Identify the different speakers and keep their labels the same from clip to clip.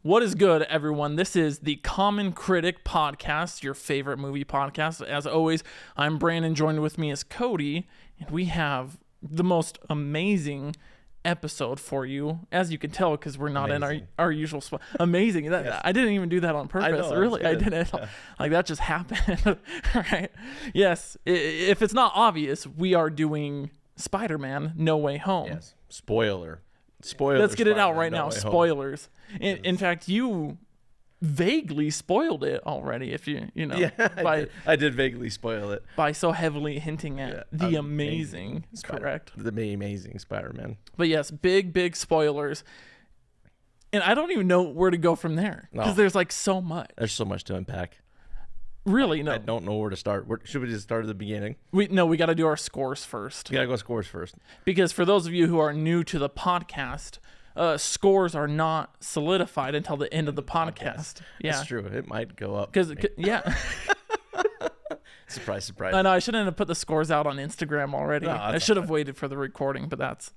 Speaker 1: What is good, everyone? This is the Common Critic podcast, your favorite movie podcast. As always, I'm Brandon. Joined with me is Cody, and we have the most amazing episode for you, as you can tell, because we're not in our usual spot. Amazing.
Speaker 2: Yes.
Speaker 1: I didn't even do that on purpose. Really, I didn't. Yeah. Like, that just happened. Right? Yes. If it's not obvious, we are doing Spider-Man No Way Home.
Speaker 2: Yes. Spoiler.
Speaker 1: Let's get it out right now. Spoilers.
Speaker 2: Yes.
Speaker 1: In fact, you vaguely spoiled it already. If you know,
Speaker 2: yeah, I did vaguely spoil it
Speaker 1: by so heavily hinting at the amazing correct,
Speaker 2: the amazing Spider-Man.
Speaker 1: But yes, big spoilers, and I don't even know where to go from there because there's like so much.
Speaker 2: There's so much to unpack.
Speaker 1: Really, no.
Speaker 2: I don't know where to start. Should we just start at the beginning?
Speaker 1: We got to do our scores first.
Speaker 2: We got to go scores first.
Speaker 1: Because for those of you who are new to the podcast, scores are not solidified until the end of the podcast. Yeah,
Speaker 2: that's true. It might go up. Surprise.
Speaker 1: I know I shouldn't have put the scores out on Instagram already.
Speaker 2: No,
Speaker 1: I should have waited for the recording, but that's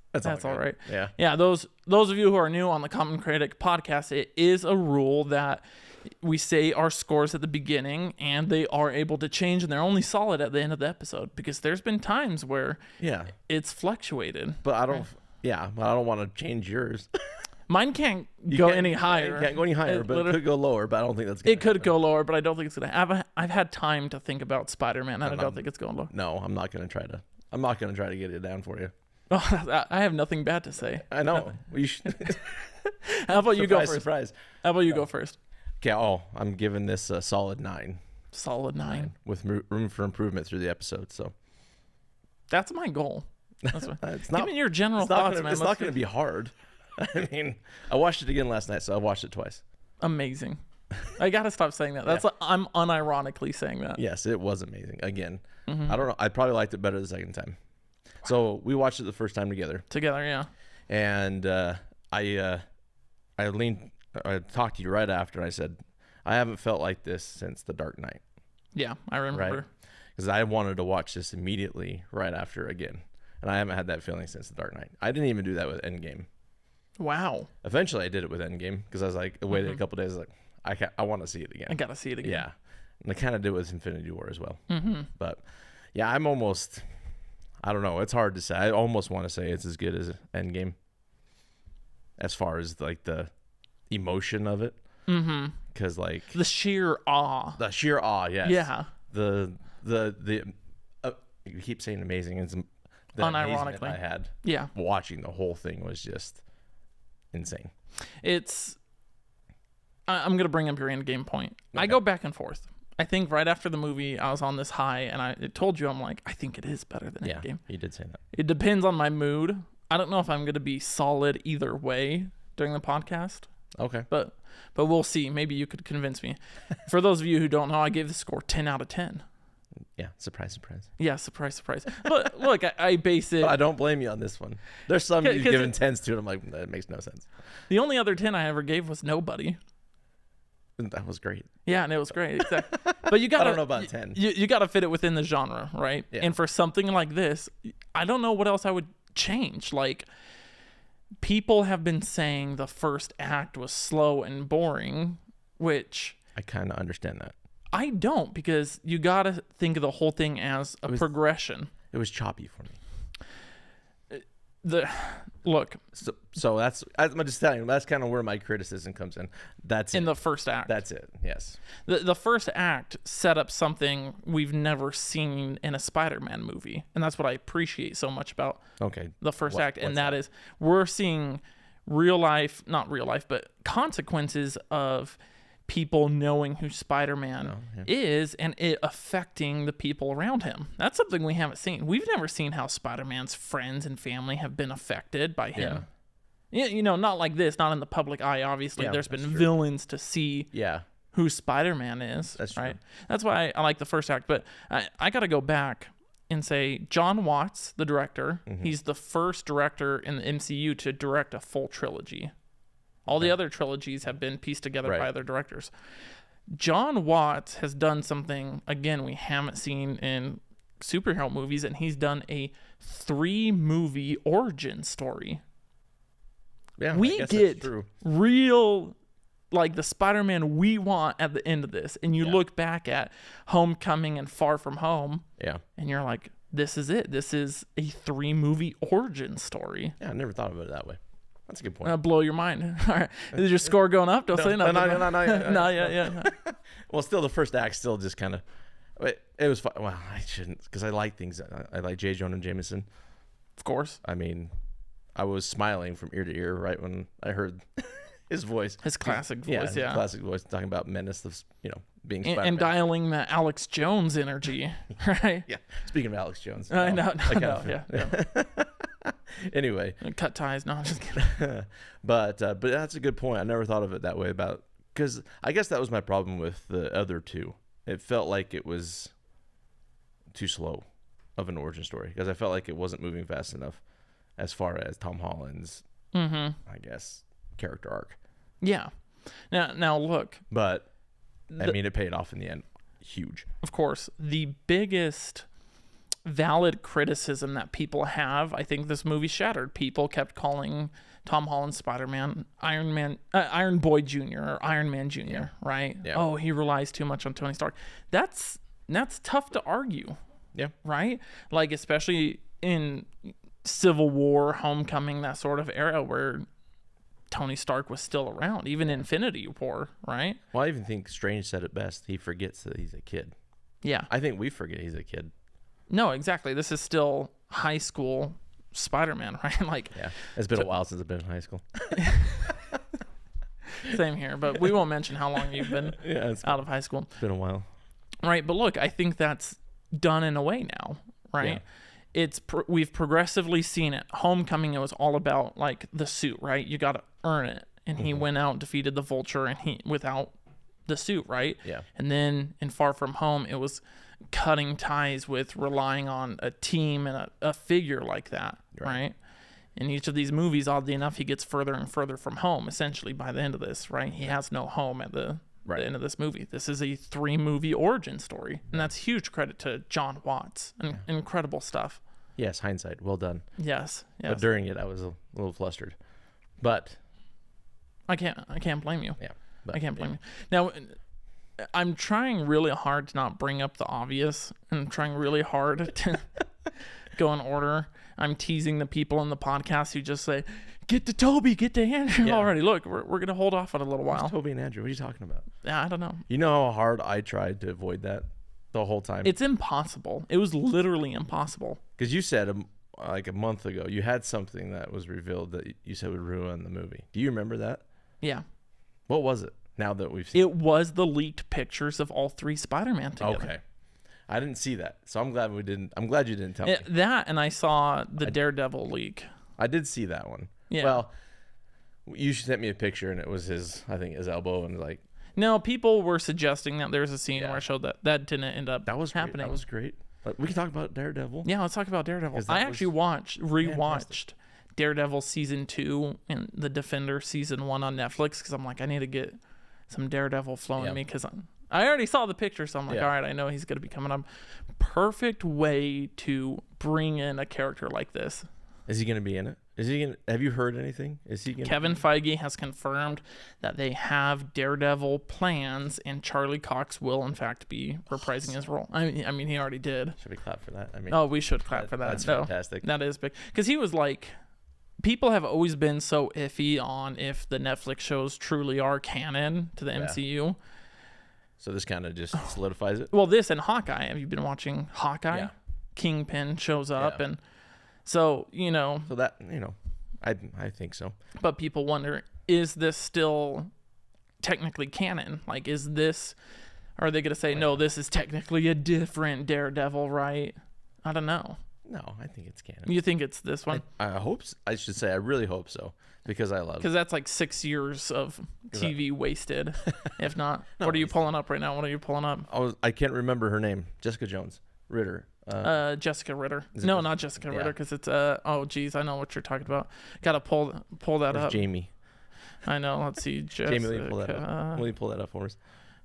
Speaker 1: all right.
Speaker 2: Yeah.
Speaker 1: Those of you who are new on the Common Critic podcast, it is a rule that we say our scores at the beginning, and they are able to change, and they're only solid at the end of the episode, because there's been times where it's fluctuated.
Speaker 2: But I don't. Yeah, but I don't want to change yours.
Speaker 1: Mine can't go any higher.
Speaker 2: It can't go any higher, but it could go lower. But I don't think that's gonna
Speaker 1: It could go lower, but I don't think it's going to. I've had time to think about Spider-Man, and I don't think it's going low.
Speaker 2: No, I'm not going to try to. I'm not going to try to get it down for you.
Speaker 1: Oh, I have nothing bad to say.
Speaker 2: I know. We should.
Speaker 1: How about you go first?
Speaker 2: Surprise.
Speaker 1: How about you go first?
Speaker 2: Okay. I'm giving this a solid 9.
Speaker 1: Solid 9.
Speaker 2: With room for improvement through the episode. So
Speaker 1: that's my goal. That's what,
Speaker 2: it's not,
Speaker 1: give me your general thoughts, man.
Speaker 2: It's not going to be hard. I mean, I watched it again last night, so I watched it twice.
Speaker 1: Amazing. I got to stop saying that. That's I'm unironically saying that.
Speaker 2: Yes, it was amazing. Again, I don't know. I probably liked it better the second time. Wow. So we watched it the first time together.
Speaker 1: Yeah.
Speaker 2: And I talked to you right after, and I said, I haven't felt like this since The Dark Knight.
Speaker 1: Yeah, I remember.
Speaker 2: Right? Because I wanted to watch this immediately right after again. And I haven't had that feeling since The Dark Knight. I didn't even do that with Endgame.
Speaker 1: Wow.
Speaker 2: Eventually, I did it with Endgame because I was like, I waited a couple days. Like, I want to see it again.
Speaker 1: I gotta see it again.
Speaker 2: Yeah, and I kind of did with Infinity War as well.
Speaker 1: Mm-hmm.
Speaker 2: But yeah, I'm almost. I don't know. It's hard to say. I almost want to say it's as good as Endgame. As far as like the emotion of it.
Speaker 1: Mm-hmm.
Speaker 2: Because like
Speaker 1: the sheer awe.
Speaker 2: Yes.
Speaker 1: Yeah.
Speaker 2: The you keep saying amazing. It's the
Speaker 1: unironically
Speaker 2: I had.
Speaker 1: Yeah.
Speaker 2: Watching the whole thing was just insane.
Speaker 1: I'm going to bring up your Endgame point. Okay. I go back and forth. I think right after the movie, I was on this high, and I told you, I'm like, I think it is better than Endgame.
Speaker 2: Yeah, you did say that.
Speaker 1: It depends on my mood. I don't know if I'm going to be solid either way during the podcast.
Speaker 2: Okay.
Speaker 1: But we'll see. Maybe you could convince me. For those of you who don't know, I gave the score 10 out of 10.
Speaker 2: Yeah, surprise.
Speaker 1: Yeah, surprise. But look, I base it.
Speaker 2: But I don't blame you on this one. There's some you've given 10s to, and I'm like, that makes no sense.
Speaker 1: The only other 10 I ever gave was Nobody.
Speaker 2: That was great.
Speaker 1: Yeah, and it was great. Exactly. But you got.
Speaker 2: I don't know about 10.
Speaker 1: You got to fit it within the genre, right?
Speaker 2: Yeah.
Speaker 1: And for something like this, I don't know what else I would change. Like, people have been saying the first act was slow and boring, which
Speaker 2: I kind of understand that.
Speaker 1: I don't, because you got to think of the whole thing as a progression.
Speaker 2: It was choppy for me.
Speaker 1: Look.
Speaker 2: So I'm just telling you, that's kind of where my criticism comes in. That's
Speaker 1: in the first act.
Speaker 2: That's it. Yes.
Speaker 1: The first act set up something we've never seen in a Spider-Man movie, and that's what I appreciate so much about the first act, and that is we're seeing not real life, but consequences of people knowing who Spider-Man is, and it affecting the people around him. That's something we haven't seen. We've never seen how Spider-Man's friends and family have been affected by him. Yeah. You know, not like this, not in the public eye, obviously. There's been villains to see who Spider-Man is.
Speaker 2: That's
Speaker 1: right.
Speaker 2: True.
Speaker 1: That's why I like the first act. But I got to go back and say John Watts, the director, he's the first director in the MCU to direct a full trilogy. All the other trilogies have been pieced together by other directors. John Watts has done something, again, we haven't seen in superhero movies, and he's done a 3-movie origin story.
Speaker 2: Yeah,
Speaker 1: we get real like the Spider-Man we want at the end of this. And you look back at Homecoming and Far From Home.
Speaker 2: Yeah.
Speaker 1: And you're like, this is it. This is a 3-movie origin story.
Speaker 2: Yeah, I never thought of it that way. That's a good point.
Speaker 1: Blow your mind. All right. Is your score going up? Don't say nothing.
Speaker 2: No,
Speaker 1: yeah.
Speaker 2: Well, still, the first act still just kind of... It was fun. Well, I shouldn't, because I like things. I like J. Jonah Jameson.
Speaker 1: Of course.
Speaker 2: I mean, I was smiling from ear to ear right when I heard his voice.
Speaker 1: His classic voice, yeah.
Speaker 2: His classic voice, talking about menace of, being Spider-Man.
Speaker 1: And dialing the Alex Jones energy, right?
Speaker 2: Yeah. Speaking of Alex Jones.
Speaker 1: No, yeah.
Speaker 2: Anyway.
Speaker 1: Cut ties. No, I'm just kidding.
Speaker 2: But that's a good point. I never thought of it that way because I guess that was my problem with the other two. It felt like it was too slow of an origin story because I felt like it wasn't moving fast enough as far as Tom Holland's, I guess, character arc.
Speaker 1: Yeah. Now look.
Speaker 2: But, it paid off in the end. Huge.
Speaker 1: Of course. The biggest valid criticism that people have, I think this movie shattered. People kept calling Tom Holland's Spider-Man Iron Boy Jr. or Iron Man Jr., right?
Speaker 2: Yeah.
Speaker 1: Oh, he relies too much on Tony Stark. That's tough to argue.
Speaker 2: Yeah.
Speaker 1: Right? Like, especially in Civil War, Homecoming, that sort of era where Tony Stark was still around, even Infinity War, right?
Speaker 2: Well, I even think Strange said it best. He forgets that he's a kid.
Speaker 1: Yeah.
Speaker 2: I think we forget he's a kid.
Speaker 1: No, exactly. This is still high school Spider-Man, right? Like,
Speaker 2: yeah, it's been a while since I've been in high school.
Speaker 1: Same here, but we won't mention how long you've been out of high school.
Speaker 2: It's been a while,
Speaker 1: right? But look, I think that's done in a way now, right? Yeah. We've progressively seen it. Homecoming, it was all about like the suit, right? You got to earn it, and he went out, defeated the Vulture, and he without the suit, right?
Speaker 2: Yeah.
Speaker 1: And then in Far From Home, it was cutting ties with relying on a team and a figure like that, right? In each of these movies, oddly enough, he gets further and further from home, essentially, by the end of this, right? He has no home at the end of this movie. This is a 3-movie origin story, and that's huge credit to John Watts. Incredible stuff.
Speaker 2: Yes, hindsight. Well done.
Speaker 1: Yes.
Speaker 2: But during it, I was a little flustered. But
Speaker 1: I can't blame you.
Speaker 2: Yeah.
Speaker 1: I can't blame you. Now, I'm trying really hard to not bring up the obvious, and I'm trying really hard to go in order. I'm teasing the people in the podcast who just say, get to Toby, get to Andrew already. Look, we're going to hold off on a little while.
Speaker 2: Who's Toby and Andrew? What are you talking about?
Speaker 1: Yeah, I don't know.
Speaker 2: You know how hard I tried to avoid that the whole time?
Speaker 1: It's impossible. It was literally impossible.
Speaker 2: Because you said like a month ago, you had something that was revealed that you said would ruin the movie. Do you remember that?
Speaker 1: Yeah.
Speaker 2: What was it? Now that we've seen
Speaker 1: it was the leaked pictures of all 3 Spider-Man together.
Speaker 2: Okay. I didn't see that. So I'm glad you didn't tell me.
Speaker 1: That, and I saw the Daredevil leak.
Speaker 2: I did see that one.
Speaker 1: Yeah.
Speaker 2: Well, you sent me a picture and it was his elbow and like.
Speaker 1: No, people were suggesting that there's a scene where I showed that didn't end up happening.
Speaker 2: Great. That was great. We can talk about Daredevil.
Speaker 1: Yeah, let's talk about Daredevil. I actually rewatched Daredevil season 2 and The Defender season 1 on Netflix because I'm like, I need to get some Daredevil flowing in me because I already saw the picture, so I'm like, all right, I know he's going to be coming up. Perfect way to bring in a character like this.
Speaker 2: Is he going to be in it? Have you heard anything? Is he going?
Speaker 1: Kevin Feige has confirmed that they have Daredevil plans, and Charlie Cox will in fact be reprising his role. I mean, he already did.
Speaker 2: Should we clap for that?
Speaker 1: We should clap for that.
Speaker 2: That's fantastic.
Speaker 1: That is big because he was like. People have always been so iffy on if the Netflix shows truly are canon to the MCU.
Speaker 2: So this kind of just solidifies it?
Speaker 1: Well, this and Hawkeye. Have you been watching Hawkeye? Yeah. Kingpin shows up. And so,
Speaker 2: So that, I think so.
Speaker 1: But people wonder, is this still technically canon? Like, are they going to say, no, this is technically a different Daredevil, right? I don't know.
Speaker 2: No, I think it's canon.
Speaker 1: You think it's this one?
Speaker 2: I hope. I should say I really hope so because I love it.
Speaker 1: Because that's like 6 years of TV wasted, if not. What are you pulling up right now? What are you pulling up?
Speaker 2: I can't remember her name. Jessica Jones. Ritter.
Speaker 1: Jessica Ritter. No, not Jessica Ritter because it's oh geez, I know what you're talking about. Got to pull that up.
Speaker 2: Jamie.
Speaker 1: I know. Let's see. Jessica.
Speaker 2: Jamie, will you pull that up? Will you pull that up for us?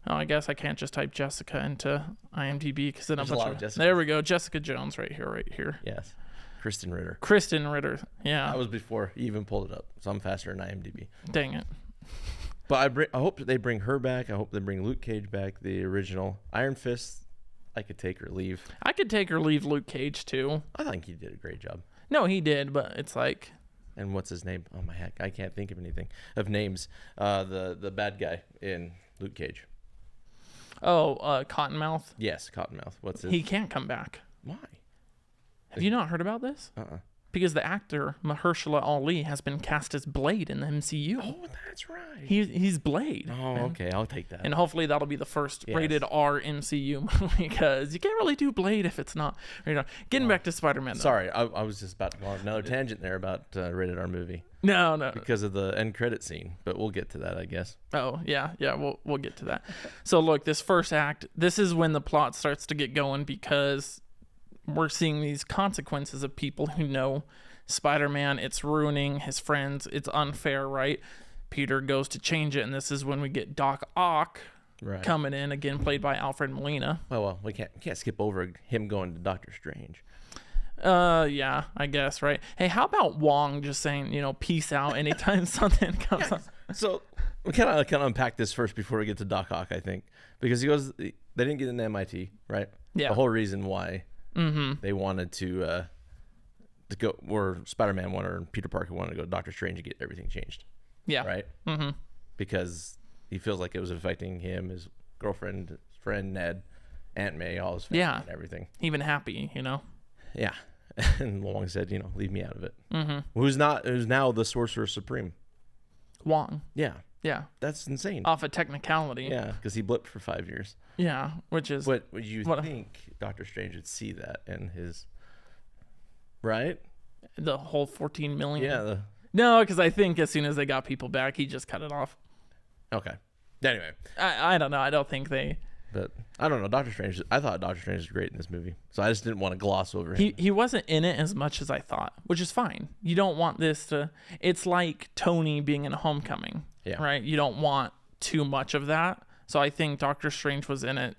Speaker 1: Oh, I guess I can't just type Jessica into IMDb because then
Speaker 2: there's a lot of Jessica.
Speaker 1: There we go. Jessica Jones right here.
Speaker 2: Yes. Kristen Ritter.
Speaker 1: Yeah.
Speaker 2: That was before you even pulled it up. So I'm faster than IMDb.
Speaker 1: Dang it.
Speaker 2: But I hope they bring her back. I hope they bring Luke Cage back, the original Iron Fist. I could take or leave.
Speaker 1: I could take or leave Luke Cage too.
Speaker 2: I think he did a great job.
Speaker 1: No, he did, but it's like.
Speaker 2: And what's his name? Oh my heck, I can't think of anything of names. The bad guy in Luke Cage.
Speaker 1: Oh, Cottonmouth.
Speaker 2: Yes, Cottonmouth. What's his?
Speaker 1: He can't come back.
Speaker 2: Why?
Speaker 1: Have you not heard about this? Because the actor Mahershala Ali has been cast as Blade in the MCU.
Speaker 2: Oh, that's right.
Speaker 1: He's Blade.
Speaker 2: Oh, okay, I'll take that.
Speaker 1: And hopefully that'll be the first rated R MCU movie, because you can't really do Blade if it's not rated R. Getting back to Spider-Man. Though.
Speaker 2: Sorry, I was just about to go on another tangent there about rated R movie.
Speaker 1: No.
Speaker 2: Because of the end credit scene, but we'll get to that, I guess.
Speaker 1: Oh, yeah, we'll get to that. So look, this first act, this is when the plot starts to get going, because we're seeing these consequences of people who know Spider-Man. It's ruining his friends. It's unfair, right? Peter goes to change it, and this is when we get Doc Ock coming in, again played by Alfred Molina.
Speaker 2: Well, we can't skip over him going to Doctor Strange.
Speaker 1: Yeah, I guess, right? Hey, how about Wong just saying, peace out anytime something comes up?
Speaker 2: So we kind of unpack this first before we get to Doc Ock, I think, because they didn't get into MIT, right?
Speaker 1: Yeah.
Speaker 2: The whole reason why they wanted to go, or Spider-Man wanted, or Peter Parker wanted to go to Doctor Strange to get everything changed.
Speaker 1: Yeah.
Speaker 2: Right? Mm-hmm. Because he feels like it was affecting him, his girlfriend, his friend Ned, Aunt May, all his family and everything.
Speaker 1: Even Happy,
Speaker 2: Yeah. And Wong said, leave me out of it. Mm-hmm. Who's now the Sorcerer Supreme?
Speaker 1: Wong.
Speaker 2: Yeah.
Speaker 1: Yeah.
Speaker 2: That's insane.
Speaker 1: Off a technicality.
Speaker 2: Yeah, because he blipped for 5 years.
Speaker 1: Yeah, which is...
Speaker 2: But would you think Doctor Strange would see that in his... Right?
Speaker 1: The whole 14 million?
Speaker 2: Yeah.
Speaker 1: No, because I think as soon as they got people back, he just cut it off.
Speaker 2: Okay. Anyway.
Speaker 1: I don't know. I don't think they...
Speaker 2: But I don't know. I thought Doctor Strange was great in this movie. So I just didn't want to gloss over him.
Speaker 1: He wasn't in it as much as I thought, which is fine. You don't want this to... It's like Tony being in Homecoming, right? You don't want too much of that. So I think Doctor Strange was in it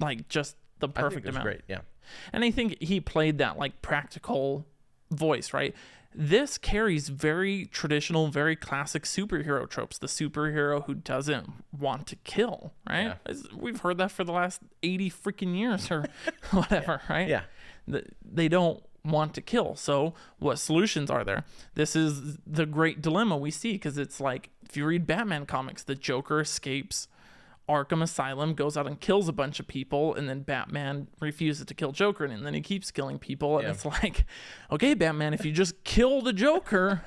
Speaker 1: like just the perfect amount.
Speaker 2: Great, yeah.
Speaker 1: And I think he played that like practical voice, right? This carries very traditional, very classic superhero tropes. The superhero who doesn't want to kill, right? Yeah. We've heard that for the last 80 freaking years or whatever, right?
Speaker 2: Yeah.
Speaker 1: They don't want to kill. So what solutions are there? This is the great dilemma we see, because it's like, if you read Batman comics, the Joker escapes Arkham Asylum, goes out and kills a bunch of people, and then Batman refuses to kill Joker, and then he keeps killing people, and it's like, okay, Batman, if you just kill the Joker...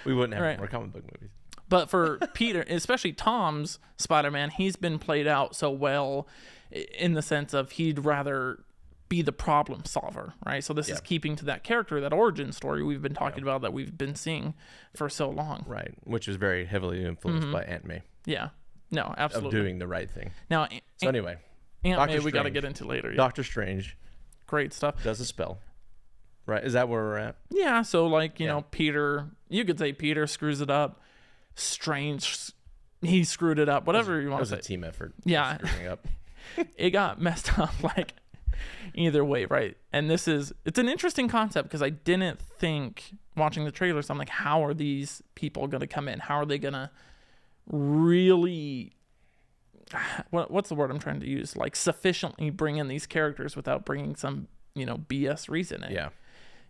Speaker 2: we wouldn't have more comic book movies.
Speaker 1: But for Peter, especially Tom's Spider-Man, he's been played out so well in the sense of he'd rather be the problem solver, right? So this is keeping to that character, that origin story we've been talking about, that we've been seeing for so long.
Speaker 2: Right, which was very heavily influenced by Aunt May.
Speaker 1: Yeah. No, absolutely.
Speaker 2: Of doing the right thing.
Speaker 1: Now,
Speaker 2: so anyway,
Speaker 1: Aunt May we got to get into later. Yeah.
Speaker 2: Doctor Strange.
Speaker 1: Great stuff.
Speaker 2: Does a spell. Right? Is that where we're at?
Speaker 1: Yeah. So like, know, Peter, you could say Peter screws it up. Strange, he screwed it up. Whatever you want to say.
Speaker 2: It was a team effort.
Speaker 1: Yeah.
Speaker 2: Screwing up.
Speaker 1: It got messed up like either way, right? And it's an interesting concept, because I didn't think watching the trailers, I'm like, how are these people going to come in? How are they going to really, what's the word I'm trying to use, like sufficiently bring in these characters without bringing some BS reason in?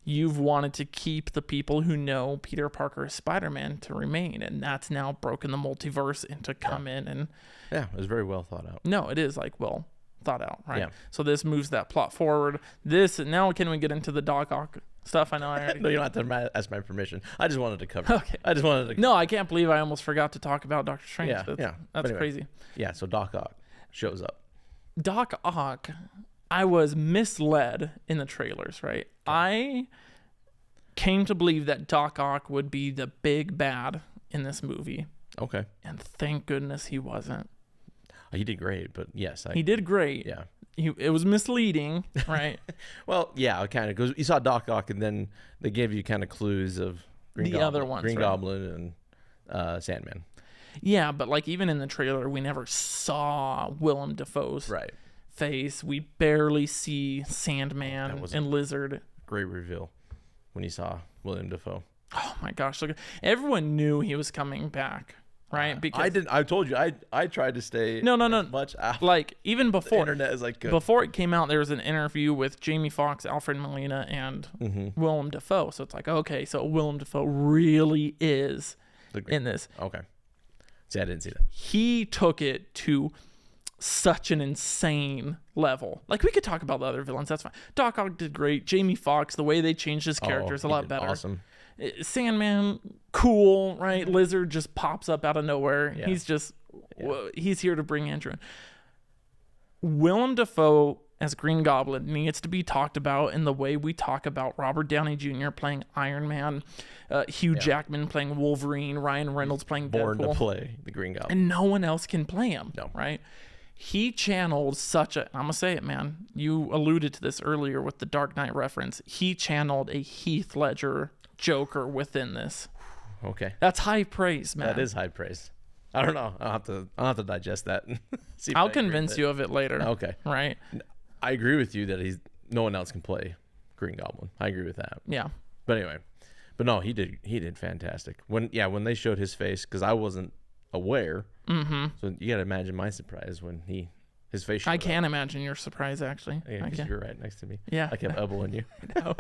Speaker 1: You've wanted to keep the people who know Peter Parker is Spider-Man to remain, and that's now broken the multiverse into come in and
Speaker 2: it was very well thought out.
Speaker 1: No, it is like well thought out, right? So this moves that plot forward. Now can we get into the Doc Ock stuff? I know I already...
Speaker 2: No, you don't have to ask my permission. I just wanted to cover it. Okay.
Speaker 1: No, I can't believe I almost forgot to talk about Doctor Strange. That's anyway, crazy.
Speaker 2: Yeah, so Doc Ock shows up.
Speaker 1: Doc Ock, I was misled in the trailers, right? I came to believe that Doc Ock would be the big bad in this movie.
Speaker 2: Okay.
Speaker 1: And thank goodness he wasn't.
Speaker 2: He did great, but yes.
Speaker 1: He did great.
Speaker 2: Yeah.
Speaker 1: It was misleading, right?
Speaker 2: Well, yeah, kind of, because you saw Doc Ock, and then they gave you kind of clues of Green Goblin and Sandman.
Speaker 1: Yeah, but like even in the trailer, we never saw Willem Dafoe's face. We barely see Sandman and Lizard.
Speaker 2: Great reveal when you saw William Dafoe.
Speaker 1: Oh my gosh! Look, everyone knew he was coming back. right? Because
Speaker 2: I told you I tried to stay
Speaker 1: no
Speaker 2: much out.
Speaker 1: Like even before
Speaker 2: the internet is like good.
Speaker 1: Before it came out, there was an interview with Jamie Foxx, Alfred Molina, and Willem Dafoe. So it's like, okay, so Willem Dafoe really is in this.
Speaker 2: Okay. See, I didn't see that.
Speaker 1: He took it to such an insane level. Like, we could talk about the other villains, that's fine. Doc Ock did great. Jamie Foxx, the way they changed his character is a lot better.
Speaker 2: Awesome.
Speaker 1: Sandman, cool, right? Lizard just pops up out of nowhere. Yeah. He's here to bring Andrew in. Willem Dafoe as Green Goblin needs to be talked about in the way we talk about Robert Downey Jr. playing Iron Man, Hugh Jackman playing Wolverine, Ryan Reynolds playing Deadpool.
Speaker 2: Born to play the Green Goblin.
Speaker 1: And no one else can play him,
Speaker 2: no.
Speaker 1: Right? He channeled I'm going to say it, man. You alluded to this earlier with the Dark Knight reference. He channeled a Heath Ledger Joker within this.
Speaker 2: Okay.
Speaker 1: That's high praise, man.
Speaker 2: That is high praise. I don't know. I'll have to digest that.
Speaker 1: I'll convince you of it later.
Speaker 2: Okay.
Speaker 1: Right?
Speaker 2: I agree with you that no one else can play Green Goblin. I agree with that.
Speaker 1: Yeah.
Speaker 2: But anyway, no, he did fantastic. When they showed his face, because I wasn't aware. Mm-hmm. So you gotta imagine my surprise when his face.
Speaker 1: I can't imagine your surprise, actually.
Speaker 2: Yeah, because you're right next to me.
Speaker 1: Yeah.
Speaker 2: I kept elbowing you.
Speaker 1: I know.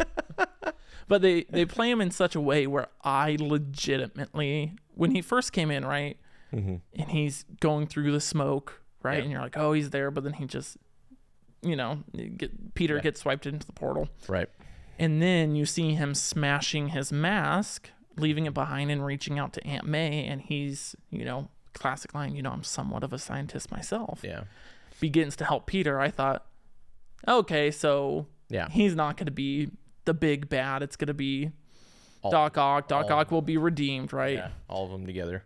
Speaker 1: But they play him in such a way where I legitimately, when he first came in, right, and he's going through the smoke, right, and you're like, oh, he's there, but then he just, Peter gets swiped into the portal,
Speaker 2: right,
Speaker 1: and then you see him smashing his mask, leaving it behind, and reaching out to Aunt May, and he's, classic line, I'm somewhat of a scientist myself.
Speaker 2: Yeah,
Speaker 1: begins to help Peter. I thought, okay, so he's not going to be the big bad. It's going to be Doc Ock. Doc Ock will be redeemed, right?
Speaker 2: Yeah, all of them together.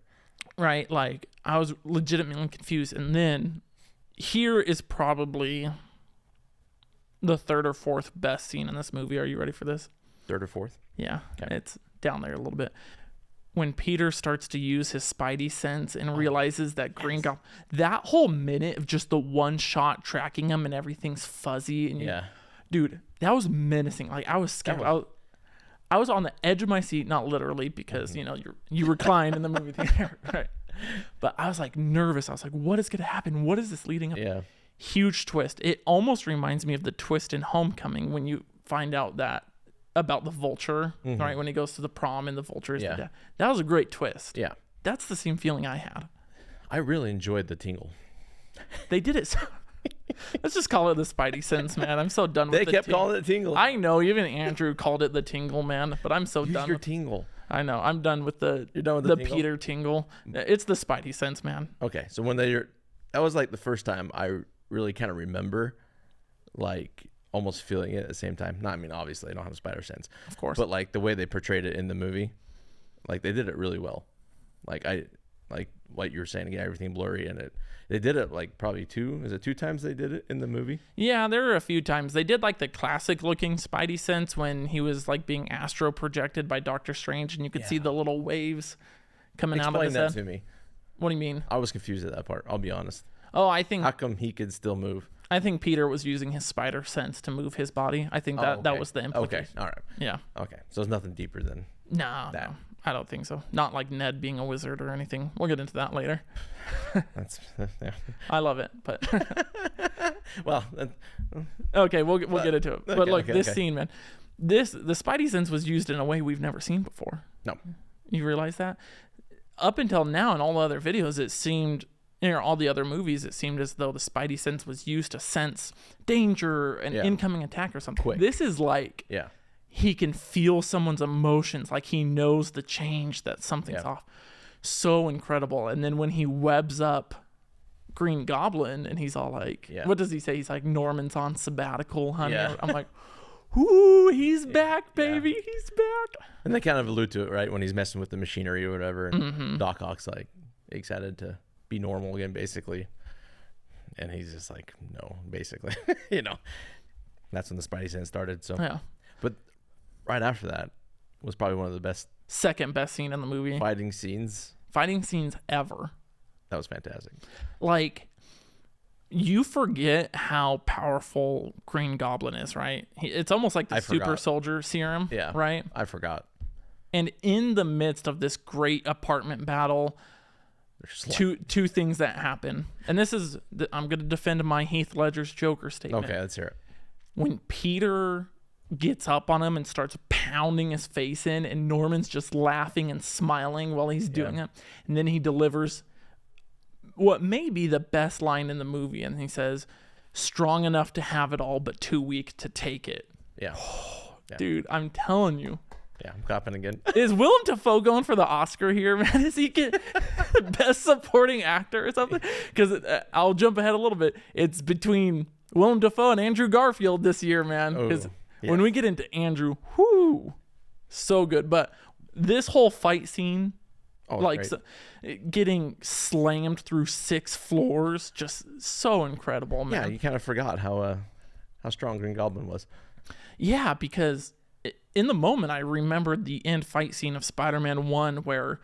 Speaker 1: Right, like, I was legitimately confused. And then, here is probably the third or fourth best scene in this movie. Are you ready for this?
Speaker 2: Third or fourth?
Speaker 1: Yeah, It's down there a little bit. When Peter starts to use his spidey sense and realizes that Green Goblin, that whole minute of just the one shot tracking him and everything's fuzzy. And dude, that was menacing. Like, I was scared. I was on the edge of my seat, not literally, because you recline in the movie theater, right? But I was like nervous. I was like, what is going to happen? What is this leading up?
Speaker 2: Yeah.
Speaker 1: Huge twist. It almost reminds me of the twist in Homecoming when you find out that about the vulture, right? When he goes to the prom and the vulture is the dad. That was a great twist.
Speaker 2: Yeah.
Speaker 1: That's the same feeling I had.
Speaker 2: I really enjoyed the tingle.
Speaker 1: They did it so let's just call it the spidey sense, man. I'm so done with it.
Speaker 2: They kept calling it tingle.
Speaker 1: I know, even Andrew called it the tingle, man, but I'm so done
Speaker 2: with your
Speaker 1: with
Speaker 2: tingle.
Speaker 1: I know. I'm done with the Peter tingle. It's the spidey sense, man.
Speaker 2: Okay. So that was like the first time I really kind of remember like almost feeling it at the same time. Obviously I don't have a spider sense.
Speaker 1: Of course.
Speaker 2: But like the way they portrayed it in the movie, like they did it really well. Like what you were saying, again, everything blurry in it. They did it like probably two times they did it in the movie? Yeah,
Speaker 1: there were a few times. They did like the classic looking spidey sense when he was like being astro projected by Doctor Strange and you could see the little waves coming out of his head.
Speaker 2: Explain that to me.
Speaker 1: What do you mean?
Speaker 2: I was confused at that part, I'll be honest.
Speaker 1: Oh, I think...
Speaker 2: How come he could still move?
Speaker 1: I think Peter was using his spider sense to move his body. I think that was the implication.
Speaker 2: Okay, all right.
Speaker 1: Yeah.
Speaker 2: Okay, so it's nothing deeper than
Speaker 1: that. No, I don't think so. Not like Ned being a wizard or anything. We'll get into that later. I love it, but
Speaker 2: well,
Speaker 1: okay, we'll get into it. But look, this scene, man, the spidey sense was used in a way we've never seen before.
Speaker 2: No,
Speaker 1: you realize that? Up until now, in all the other videos, it seemed, all the other movies, it seemed as though the spidey sense was used to sense danger, an incoming attack or something.
Speaker 2: Quick.
Speaker 1: This is like, he can feel someone's emotions, like he knows the change that something's off. So incredible. And then when he webs up Green Goblin and he's all like, what does he say? He's like, Norman's on sabbatical, honey. I'm like, ooh, he's back, baby. He's back.
Speaker 2: And they kind of allude to it, right? When he's messing with the machinery or whatever. And Doc Ock's like excited to be normal again, basically. And he's just like, no, basically. That's when the spidey sense started. So But right after that was probably one of the
Speaker 1: second best scene in the movie.
Speaker 2: Fighting scenes
Speaker 1: ever.
Speaker 2: That was fantastic.
Speaker 1: Like, you forget how powerful Green Goblin is, right? It's almost like the super soldier serum, right?
Speaker 2: I forgot.
Speaker 1: And in the midst of this great apartment battle, two things that happen. And this is, I'm going to defend my Heath Ledger's Joker statement.
Speaker 2: Okay, let's hear it.
Speaker 1: When Peter gets up on him and starts pounding his face in, and Norman's just laughing and smiling while he's doing it. And then he delivers what may be the best line in the movie. And he says, strong enough to have it all, but too weak to take it.
Speaker 2: Yeah.
Speaker 1: Dude, I'm telling you.
Speaker 2: Yeah, I'm clapping again.
Speaker 1: Is Willem Dafoe going for the Oscar here, man? Is he get best supporting actor or something? Because I'll jump ahead a little bit. It's between Willem Dafoe and Andrew Garfield this year, man. Because when we get into Andrew, so good. But this whole fight scene, getting slammed through 6 floors, just so incredible, man.
Speaker 2: Yeah, you kind of forgot how strong Green Goblin was.
Speaker 1: Yeah, because in the moment, I remembered the end fight scene of Spider-Man 1 where,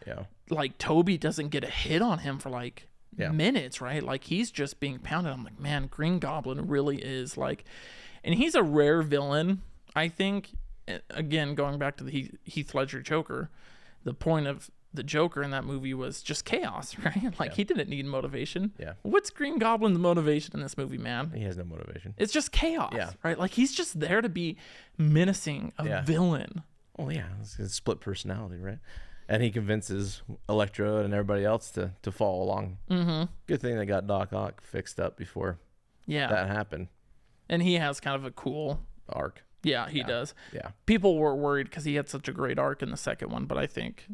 Speaker 1: like, Toby doesn't get a hit on him for, like, minutes, right? Like, he's just being pounded. I'm like, man, Green Goblin really is, like... And he's a rare villain, I think. Again, going back to the Heath Ledger Joker, the point of the Joker in that movie was just chaos, right? Like, he didn't need motivation.
Speaker 2: Yeah.
Speaker 1: What's Green Goblin's motivation in this movie, man?
Speaker 2: He has no motivation.
Speaker 1: It's just chaos, right? Like, he's just there to be menacing, a villain.
Speaker 2: Well, yeah, it's a split personality, right? And he convinces Electro and everybody else to follow along. Mm-hmm. Good thing they got Doc Ock fixed up before that happened.
Speaker 1: And he has kind of a cool
Speaker 2: arc.
Speaker 1: Yeah, he does.
Speaker 2: Yeah.
Speaker 1: People were worried because he had such a great arc in the second one, but I think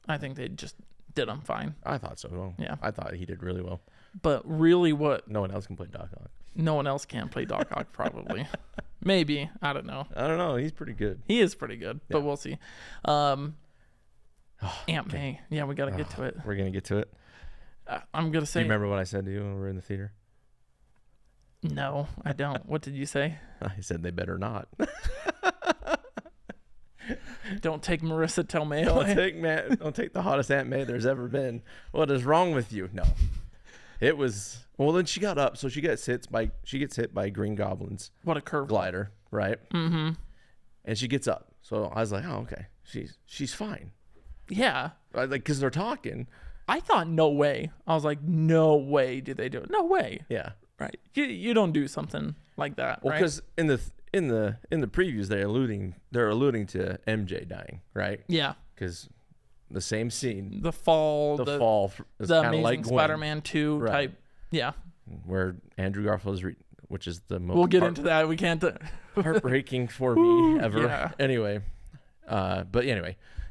Speaker 1: they just did him fine.
Speaker 2: I thought so. Well, yeah. I thought he did really well.
Speaker 1: But really
Speaker 2: no one else can play Doc Ock.
Speaker 1: No one else can play Doc Ock, probably. Maybe. I don't know.
Speaker 2: He's pretty good.
Speaker 1: He is pretty good, but we'll see. Aunt May. Yeah, we got to get to it.
Speaker 2: We're going to get to it.
Speaker 1: I'm going to say...
Speaker 2: Do you remember what I said to you when we were in the theater?
Speaker 1: No, I don't. What did you say?
Speaker 2: I said they better not.
Speaker 1: Don't take Marissa Tomei away.
Speaker 2: Don't take the hottest Aunt May there's ever been. What is wrong with you? No. It was... Well, then she got up, so she gets hit by Green Goblin's...
Speaker 1: What a curve
Speaker 2: glider, right? Mm-hmm. And she gets up. So I was like, oh, okay. She's fine.
Speaker 1: Yeah.
Speaker 2: Like, because they're talking.
Speaker 1: I thought, no way. I was like, no way did they do it. No way.
Speaker 2: Yeah.
Speaker 1: Right. You don't do something like that.
Speaker 2: Well, because in the previews they're alluding to MJ dying, right?
Speaker 1: Yeah.
Speaker 2: Because the same scene,
Speaker 1: the fall,
Speaker 2: is
Speaker 1: the Amazing
Speaker 2: like
Speaker 1: Spider-Man 2 type. Yeah.
Speaker 2: Where Andrew Garfield is, which is the most.
Speaker 1: We'll get into that. We can't.
Speaker 2: Heartbreaking for me ever.
Speaker 1: Yeah.
Speaker 2: Anyway,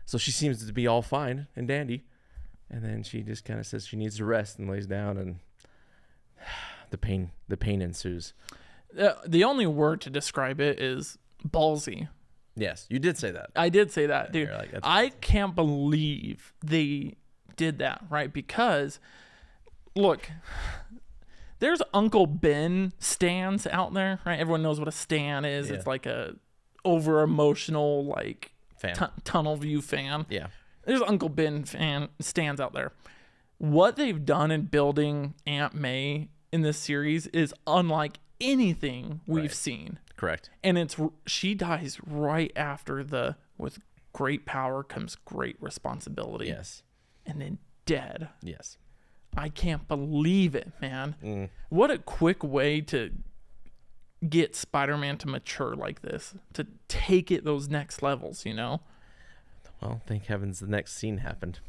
Speaker 2: so she seems to be all fine and dandy, and then she just kind of says she needs to rest and lays down and. The pain ensues.
Speaker 1: The only word to describe it is ballsy.
Speaker 2: Yes, you did say that.
Speaker 1: I did say that, dude.
Speaker 2: Like,
Speaker 1: I can't believe they did that, right? Because, look, there's Uncle Ben stans out there, right? Everyone knows what a stan is. Yeah. It's like a over-emotional, like, tunnel view fan.
Speaker 2: Yeah.
Speaker 1: There's Uncle Ben stans out there. What they've done in building Aunt May in this series is unlike anything we've seen.
Speaker 2: Correct.
Speaker 1: And she dies right after with great power comes great responsibility.
Speaker 2: Yes.
Speaker 1: And then dead.
Speaker 2: Yes.
Speaker 1: I can't believe it, man. What a quick way to get Spider-Man to mature like this, to take it those next levels, you know?
Speaker 2: Well, thank heavens the next scene happened.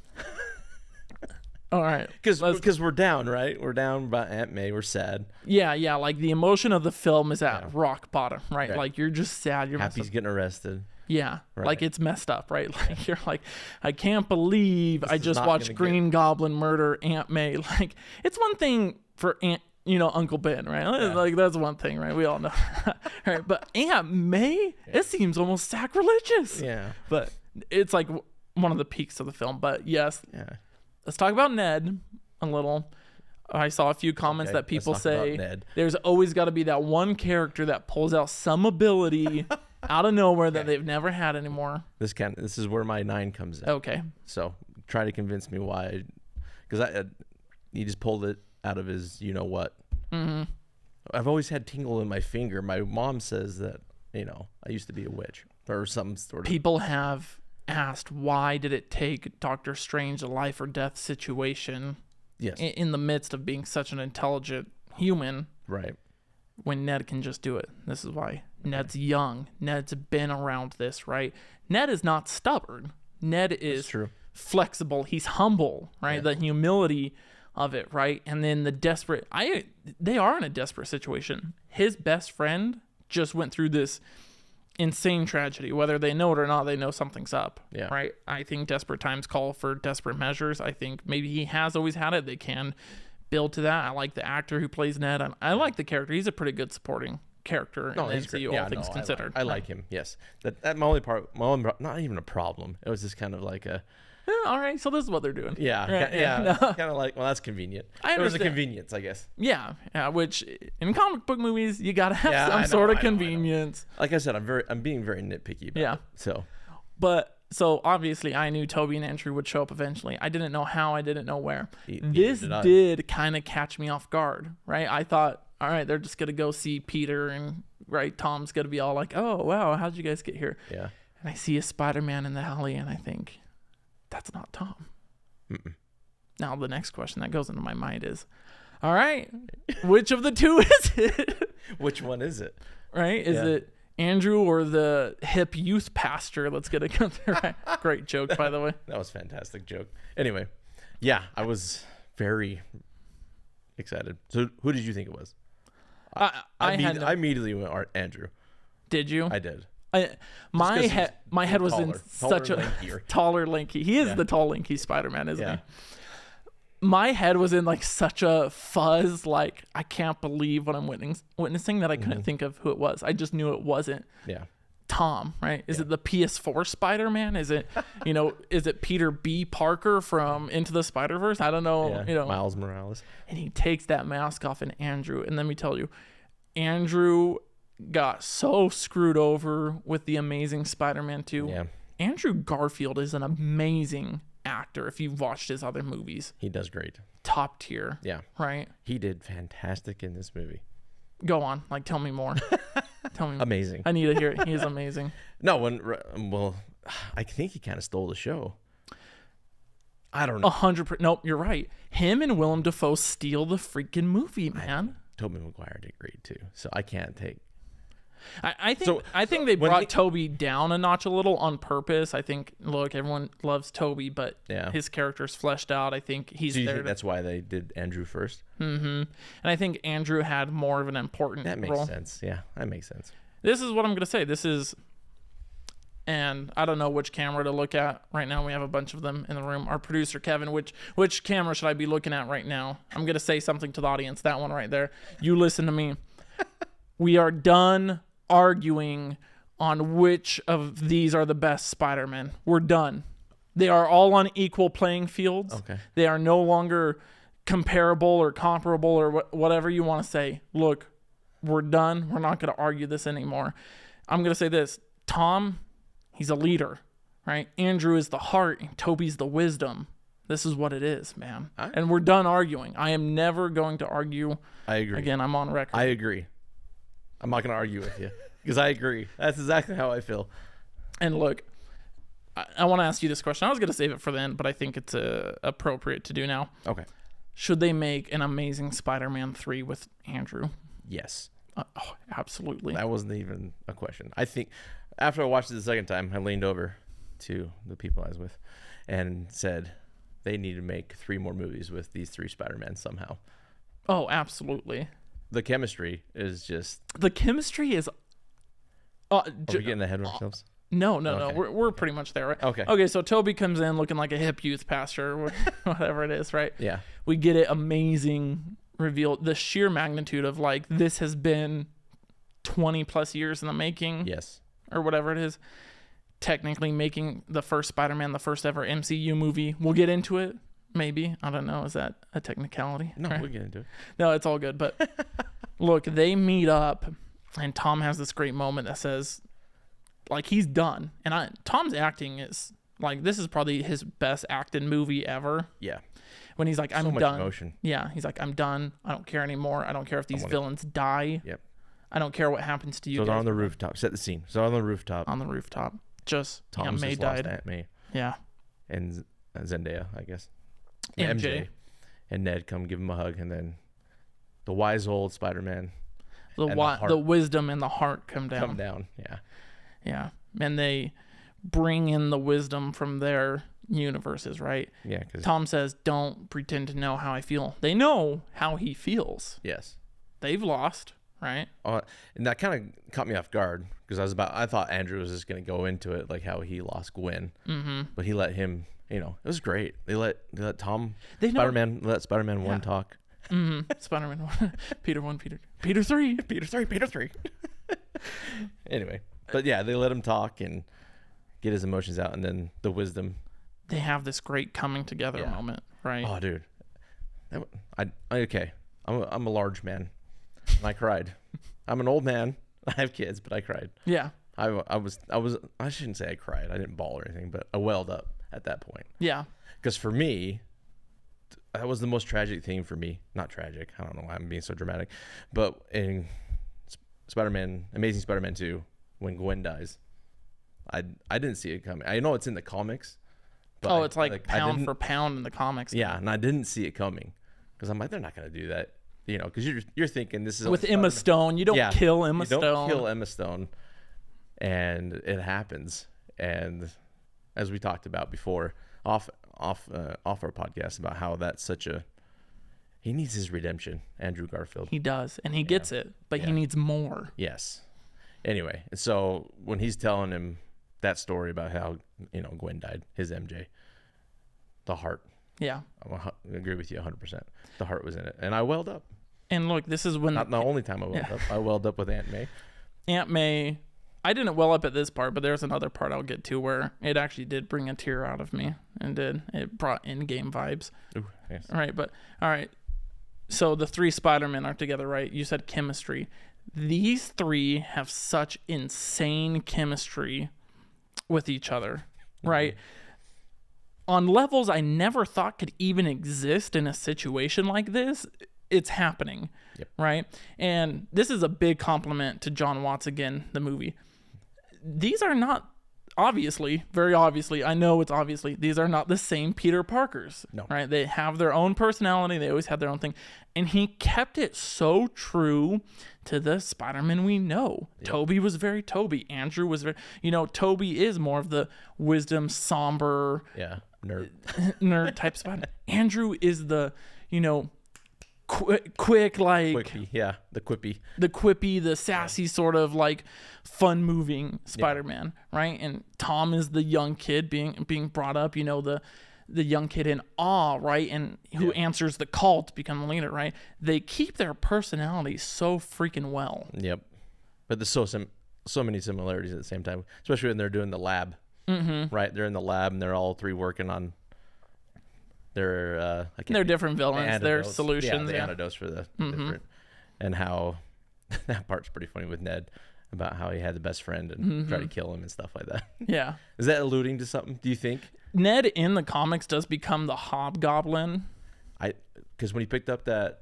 Speaker 1: All right.
Speaker 2: Because we're down, right? We're down by Aunt May. We're sad.
Speaker 1: Yeah. Like, the emotion of the film is at rock bottom, right? Like, you're just sad. You're
Speaker 2: Happy's getting arrested.
Speaker 1: Yeah. Right. Like, it's messed up, right? Like, you're like, I can't believe I just watched Green Goblin murder Aunt May. Like, it's one thing for Uncle Ben, right? Yeah. Like, that's one thing, right? We all know. Right? But Aunt May, it seems almost sacrilegious.
Speaker 2: Yeah.
Speaker 1: But it's like one of the peaks of the film. But yes. Yeah. Let's talk about Ned a little. I saw a few comments that people say there's always got to be that one character that pulls out some ability out of nowhere that they've never had anymore.
Speaker 2: This is where my 9 comes in.
Speaker 1: Okay.
Speaker 2: So try to convince me why, because he just pulled it out of his what. Mm-hmm. I've always had tingle in my finger. My mom says that I used to be a witch or some sort of.
Speaker 1: People have asked why did it take Doctor Strange a life or death situation
Speaker 2: Yes.
Speaker 1: In the midst of being such an intelligent human.
Speaker 2: Right.
Speaker 1: When Ned can just do it. This is why. Ned's young. Ned's been around this, right? Ned is not stubborn. Ned is flexible. He's humble, right? Yeah. The humility of it, right? And then the desperate... They are in a desperate situation. His best friend just went through this insane tragedy. Whether they know it or not, they know something's up, right? I think desperate times call for desperate measures. I think maybe he has always had it. They can build to that. I like the actor who plays Ned. I like the character. He's a pretty good supporting character in the MCU, all things considered.
Speaker 2: I like him, yes. That my only not even a problem. It was just kind of like a...
Speaker 1: all right, so this is what they're doing.
Speaker 2: Yeah. No. Kind of like, well, that's convenient. It was a convenience, I guess.
Speaker 1: Yeah, which in comic book movies, you got to have some sort of convenience.
Speaker 2: Like I said, I'm being very nitpicky about it.
Speaker 1: So obviously I knew Toby and Andrew would show up eventually. I didn't know how, I didn't know where. This did kind of catch me off guard, right? I thought, all right, they're just going to go see Peter and, right, Tom's going to be all like, oh, wow, how'd you guys get here?
Speaker 2: Yeah.
Speaker 1: And I see a Spider-Man in the alley and I think, that's not Tom.
Speaker 2: Mm-mm.
Speaker 1: Now the next question that goes into my mind is, all right, which of the two is it?
Speaker 2: Which one is it?
Speaker 1: Right? Is it Andrew or the hip youth pastor that's going to come there? Right? Great joke, by the way.
Speaker 2: That was a fantastic joke. Anyway, yeah, I was very excited. So who did you think it was? I immediately went Andrew.
Speaker 1: Did you?
Speaker 2: I did.
Speaker 1: My head was in such a taller, lanky. He is the tall, lanky Spider-Man, isn't he? My head was in like such a fuzz, like I can't believe what I'm witnessing that I couldn't think of who it was. I just knew it wasn't Tom, right? Is it the PS4 Spider-Man? Is it, is it Peter B. Parker from Into the Spider-Verse? I don't know,
Speaker 2: Miles Morales.
Speaker 1: And he takes that mask off, and Andrew, and let me tell you, Andrew got so screwed over with the Amazing Spider-Man 2.
Speaker 2: Yeah.
Speaker 1: Andrew Garfield is an amazing actor if you've watched his other movies.
Speaker 2: He does great.
Speaker 1: Top tier.
Speaker 2: Yeah.
Speaker 1: Right?
Speaker 2: He did fantastic in this movie.
Speaker 1: Go on. Like, tell me more. Tell me.
Speaker 2: Amazing.
Speaker 1: I need to hear it. He is amazing.
Speaker 2: No, I think he kind of stole the show. I don't know.
Speaker 1: 100%. Nope, you're right. Him and Willem Dafoe steal the freaking movie, man.
Speaker 2: Tobey Maguire did great too, so I can't take...
Speaker 1: I think they brought Toby down a notch a little on purpose. I think, look, everyone loves Toby, but his character's fleshed out. I think he's there.
Speaker 2: Do you think that's why they did Andrew first?
Speaker 1: Mm-hmm. And I think Andrew had more of an important role.
Speaker 2: That makes sense. Yeah, that makes sense.
Speaker 1: This is what I'm going to say. This is, and I don't know which camera to look at right now. We have a bunch of them in the room. Our producer, Kevin, which camera should I be looking at right now? I'm going to say something to the audience. That one right there. You listen to me. We are done arguing on which of these are the best Spider-Man. We're done. They are all on equal playing fields.
Speaker 2: Okay.
Speaker 1: They are no longer comparable or comparable or whatever you want to say. Look, we're done. We're not going to argue this anymore. I'm going to say this. Tom, he's a leader, right? Andrew is the heart and Toby's the wisdom. This is what it is, man. And we're done arguing. I am never going to argue.
Speaker 2: I agree.
Speaker 1: Again, I'm on record.
Speaker 2: I agree. I'm not going to argue with you because I agree. That's exactly how I feel.
Speaker 1: And look, I want to ask you this question. I was going to save it for the end, but I think it's appropriate to do now.
Speaker 2: Okay.
Speaker 1: Should they make an Amazing Spider-Man 3 with Andrew?
Speaker 2: Yes.
Speaker 1: Absolutely.
Speaker 2: That wasn't even a question. I think after I watched it the second time, I leaned over to the people I was with and said they need to make 3 more movies with these 3 Spider-Men somehow.
Speaker 1: Oh, absolutely.
Speaker 2: The chemistry is just...
Speaker 1: The chemistry is...
Speaker 2: Are we getting ahead of ourselves?
Speaker 1: No. We're pretty much there, right?
Speaker 2: Okay,
Speaker 1: so Toby comes in looking like a hip youth pastor, or whatever it is, right?
Speaker 2: Yeah.
Speaker 1: We get it amazing reveal. The sheer magnitude of, like, this has been 20 plus years in the making.
Speaker 2: Yes.
Speaker 1: Or whatever it is. Technically making the first Spider-Man the first ever MCU movie. We'll get into it. Maybe. I don't know. Is that a technicality?
Speaker 2: No, we'll get into it.
Speaker 1: No, it's all good. But look, they meet up and Tom has this great moment that says, like, he's done. And Tom's acting is, like, this is probably his best acted movie ever.
Speaker 2: Yeah.
Speaker 1: When he's like, I'm
Speaker 2: so much
Speaker 1: done.
Speaker 2: Emotion.
Speaker 1: Yeah. He's like, I'm done. I don't care anymore. I don't care if these villains die.
Speaker 2: Yep.
Speaker 1: I don't care what happens to you.
Speaker 2: So they're on the rooftop. Set the scene. So on the rooftop.
Speaker 1: On the rooftop. Just,
Speaker 2: Tom's
Speaker 1: May
Speaker 2: just
Speaker 1: died.
Speaker 2: Lost Aunt May.
Speaker 1: Yeah.
Speaker 2: And Zendaya, I guess.
Speaker 1: MJ.
Speaker 2: and Ned come give him a hug, and then the wise old Spider-Man,
Speaker 1: the wisdom and the heart come down.
Speaker 2: Come down, yeah.
Speaker 1: Yeah, and they bring in the wisdom from their universes, right?
Speaker 2: Yeah, because
Speaker 1: Tom says, "Don't pretend to know how I feel." They know how he feels.
Speaker 2: Yes.
Speaker 1: They've lost, right?
Speaker 2: And that kind of caught me off guard because I thought Andrew was just going to go into it like how he lost Gwen, but he let him. It was great. They let Tom Spider-Man let Spider-Man 1 talk.
Speaker 1: Spider-Man 1, Peter 1, Peter 3,
Speaker 2: Peter 3. Anyway, but yeah, they let him talk and get his emotions out, and then the wisdom.
Speaker 1: They have this great coming together moment, right?
Speaker 2: Oh, dude, okay. I'm a large man, and I cried. I'm an old man. I have kids, but I cried.
Speaker 1: Yeah.
Speaker 2: I shouldn't say I cried. I didn't bawl or anything, but I welled up at that point.
Speaker 1: Yeah.
Speaker 2: Because for me, that was the most tragic thing for me. Not tragic. I don't know why I'm being so dramatic, but in Amazing Spider-Man 2, when Gwen dies, I didn't see it coming. I know it's in the comics. But
Speaker 1: it's like pound for pound in the comics.
Speaker 2: Yeah, and I didn't see it coming because I'm like, they're not going to do that, because you're thinking this is
Speaker 1: with Emma Stone. You don't kill Emma Stone.
Speaker 2: You don't kill Emma Stone, and it happens. And as we talked about before, off our podcast about how that's he needs his redemption, Andrew Garfield.
Speaker 1: He does, and he gets it, but he needs more.
Speaker 2: Yes. Anyway, so when he's telling him that story about how Gwen died, his MJ, the heart.
Speaker 1: Yeah,
Speaker 2: I agree with you 100%. The heart was in it, and I welled up.
Speaker 1: And look, this is when
Speaker 2: not the only time I welled up. I welled up with Aunt May.
Speaker 1: Aunt May, I didn't well up at this part, but there's another part I'll get to where it actually did bring a tear out of me, and it brought in-game vibes.
Speaker 2: Ooh, yes.
Speaker 1: All right. So the 3 Spider-Men are together, right? You said chemistry. These 3 have such insane chemistry with each other, right? On levels I never thought could even exist in a situation like this. It's happening, right? And this is a big compliment to John Watts again, the movie. These are not, very obviously, I know it's obviously, these are not the same Peter Parkers, right? They have their own personality. They always had their own thing. And he kept it so true to the Spider-Man we know. Tobey was very Tobey. Andrew was very, Tobey is more of the wisdom, somber, nerd type Spider-Man. Andrew is the, quick, like
Speaker 2: quippy,
Speaker 1: the quippy, the sassy sort of like fun moving Spider-Man, right? And Tom is the young kid being brought up, the young kid in awe, right? And who answers the call to become the leader, right? They keep their personalities so freaking well.
Speaker 2: Yep. But there's so many similarities at the same time, especially when they're doing the lab, right? They're in the lab and they're all 3 working on their
Speaker 1: different villains, their solutions,
Speaker 2: the antidotes for the different, and how that part's pretty funny with Ned about how he had the best friend and tried to kill him and stuff like that.
Speaker 1: Yeah.
Speaker 2: Is that alluding to something, do you think?
Speaker 1: Ned in the comics does become the Hobgoblin.
Speaker 2: Because when he picked up the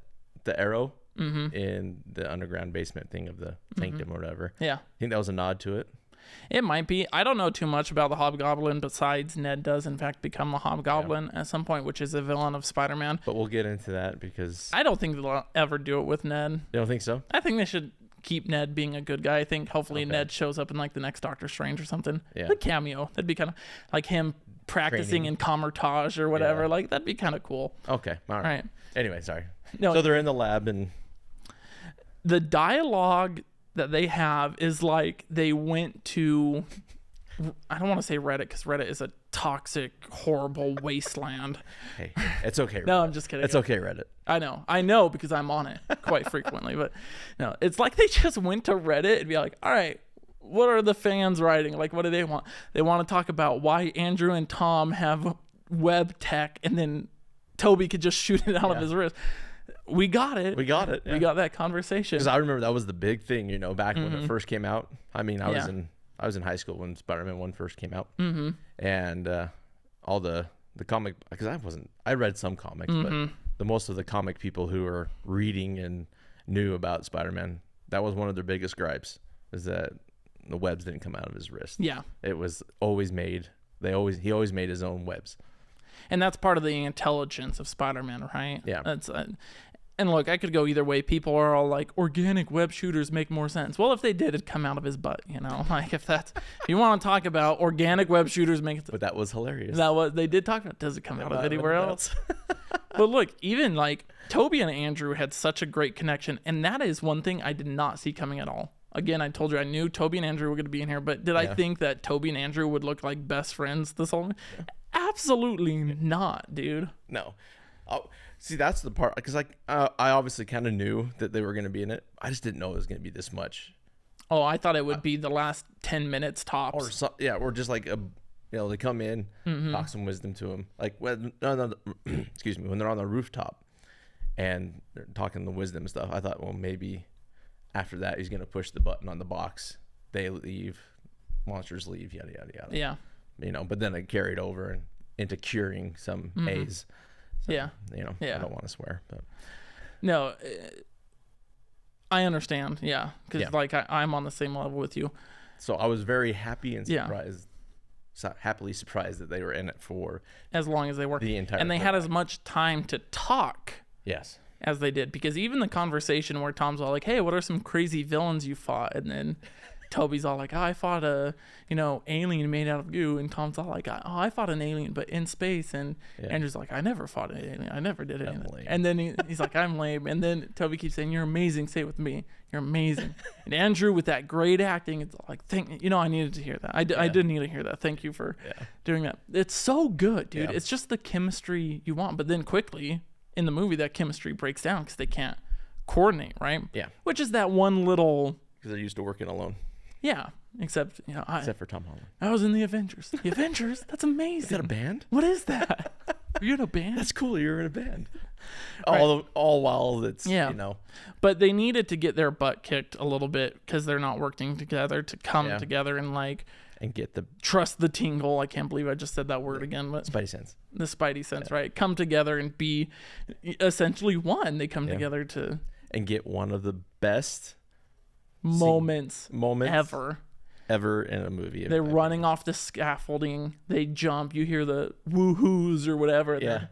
Speaker 2: arrow in the underground basement thing of the sanctum or whatever, I think that was a nod to it.
Speaker 1: It might be. I don't know too much about the Hobgoblin besides Ned does in fact become the Hobgoblin at some point, which is a villain of Spider-Man.
Speaker 2: But we'll get into that because I
Speaker 1: don't think they'll ever do it with Ned.
Speaker 2: You don't think so?
Speaker 1: I think they should keep Ned being a good guy. I think hopefully Ned shows up in like the next Doctor Strange or something. Yeah. A cameo. That'd be kind of like him practicing in Comertage or whatever. Like that'd be kind of cool.
Speaker 2: Okay. All right. Anyway, sorry.
Speaker 1: No,
Speaker 2: so they're in the lab and
Speaker 1: the dialogue that they have is like they went to, I don't want to say Reddit because Reddit is a toxic, horrible wasteland.
Speaker 2: Hey, it's okay.
Speaker 1: No, I'm just kidding.
Speaker 2: It's okay, Reddit.
Speaker 1: I know because I'm on it quite frequently, but no, it's like they just went to Reddit and be like, all right, what are the fans writing? Like, what do they want? They want to talk about why Andrew and Tom have web tech and then Tobey could just shoot it out of his wrist. We got it.
Speaker 2: We got it.
Speaker 1: Yeah. We got that conversation.
Speaker 2: Because I remember that was the big thing, back when it first came out. I mean, I was in high school when Spider-Man 1 first came out, and all the comic, because I read some comics, but the most of the comic people who are reading and knew about Spider-Man, that was one of their biggest gripes, is that the webs didn't come out of his wrist.
Speaker 1: Yeah,
Speaker 2: it was always made. He always made his own webs.
Speaker 1: And that's part of the intelligence of Spider-Man, right?
Speaker 2: Yeah.
Speaker 1: That's and look, I could go either way. People are all like, organic web shooters make more sense. Well, if they did, it'd come out of his butt, you know? Like, if you want to talk about organic web shooters make it...
Speaker 2: But that was hilarious.
Speaker 1: They did talk about, does it come out of anywhere else? But look, even like Toby and Andrew had such a great connection. And that is one thing I did not see coming at all. Again, I told you I knew Toby and Andrew were going to be in here, but did I think that Toby and Andrew would look like best friends this whole... Yeah. Absolutely not, dude.
Speaker 2: No. See, that's the part, because like I obviously kind of knew that they were going to be in it. I just didn't know it was going to be this much.
Speaker 1: Oh, I thought it would be the last 10 minutes tops.
Speaker 2: Or just like they come in, talk some wisdom to him. Like excuse me, when they're on the rooftop and they're talking the wisdom stuff. I thought, well, maybe after that he's going to push the button on the box. They leave, monsters leave, yada yada yada.
Speaker 1: Yeah.
Speaker 2: You know, but then it carried over and into curing some A's. So,
Speaker 1: yeah.
Speaker 2: You know, I don't want to swear, but
Speaker 1: no, I understand. Yeah. Because like I'm on the same level with you.
Speaker 2: So I was very happy and surprised, happily surprised that they were in it for
Speaker 1: as long as they were.
Speaker 2: The entire
Speaker 1: and they had as much time to talk.
Speaker 2: Yes.
Speaker 1: As they did. Because even the conversation where Tom's all like, hey, what are some crazy villains you fought? And then Toby's all like, oh, I fought a, alien made out of goo. And Tom's all like, oh, I fought an alien, but in space. And Andrew's like, I never fought an alien. I never did anything. And then he's like, I'm lame. And then Toby keeps saying, you're amazing. Say it with me. You're amazing. And Andrew, with that great acting, it's like, I needed to hear that. I did need to hear that. Thank you for doing that. It's so good, dude. Yeah. It's just the chemistry you want. But then quickly in the movie, that chemistry breaks down because they can't coordinate, right?
Speaker 2: Yeah.
Speaker 1: Which is that one little...
Speaker 2: Because they're used to working alone.
Speaker 1: Yeah, except
Speaker 2: for Tom Holland.
Speaker 1: I was in the Avengers. The Avengers? That's amazing.
Speaker 2: Is that a band?
Speaker 1: What is that? Are you in a band?
Speaker 2: That's cool. You're in a band.
Speaker 1: Right.
Speaker 2: All while it's
Speaker 1: But they needed to get their butt kicked a little bit because they're not working together to come together and
Speaker 2: get the
Speaker 1: trust the tingle. I can't believe I just said that word again. But
Speaker 2: Spidey sense.
Speaker 1: The Spidey sense, right? Come together and be essentially one. They come together
Speaker 2: and get one of the best
Speaker 1: moments
Speaker 2: ever in a movie.
Speaker 1: They're running off the scaffolding. They jump. You hear the woohoos or whatever.
Speaker 2: Yeah.
Speaker 1: They're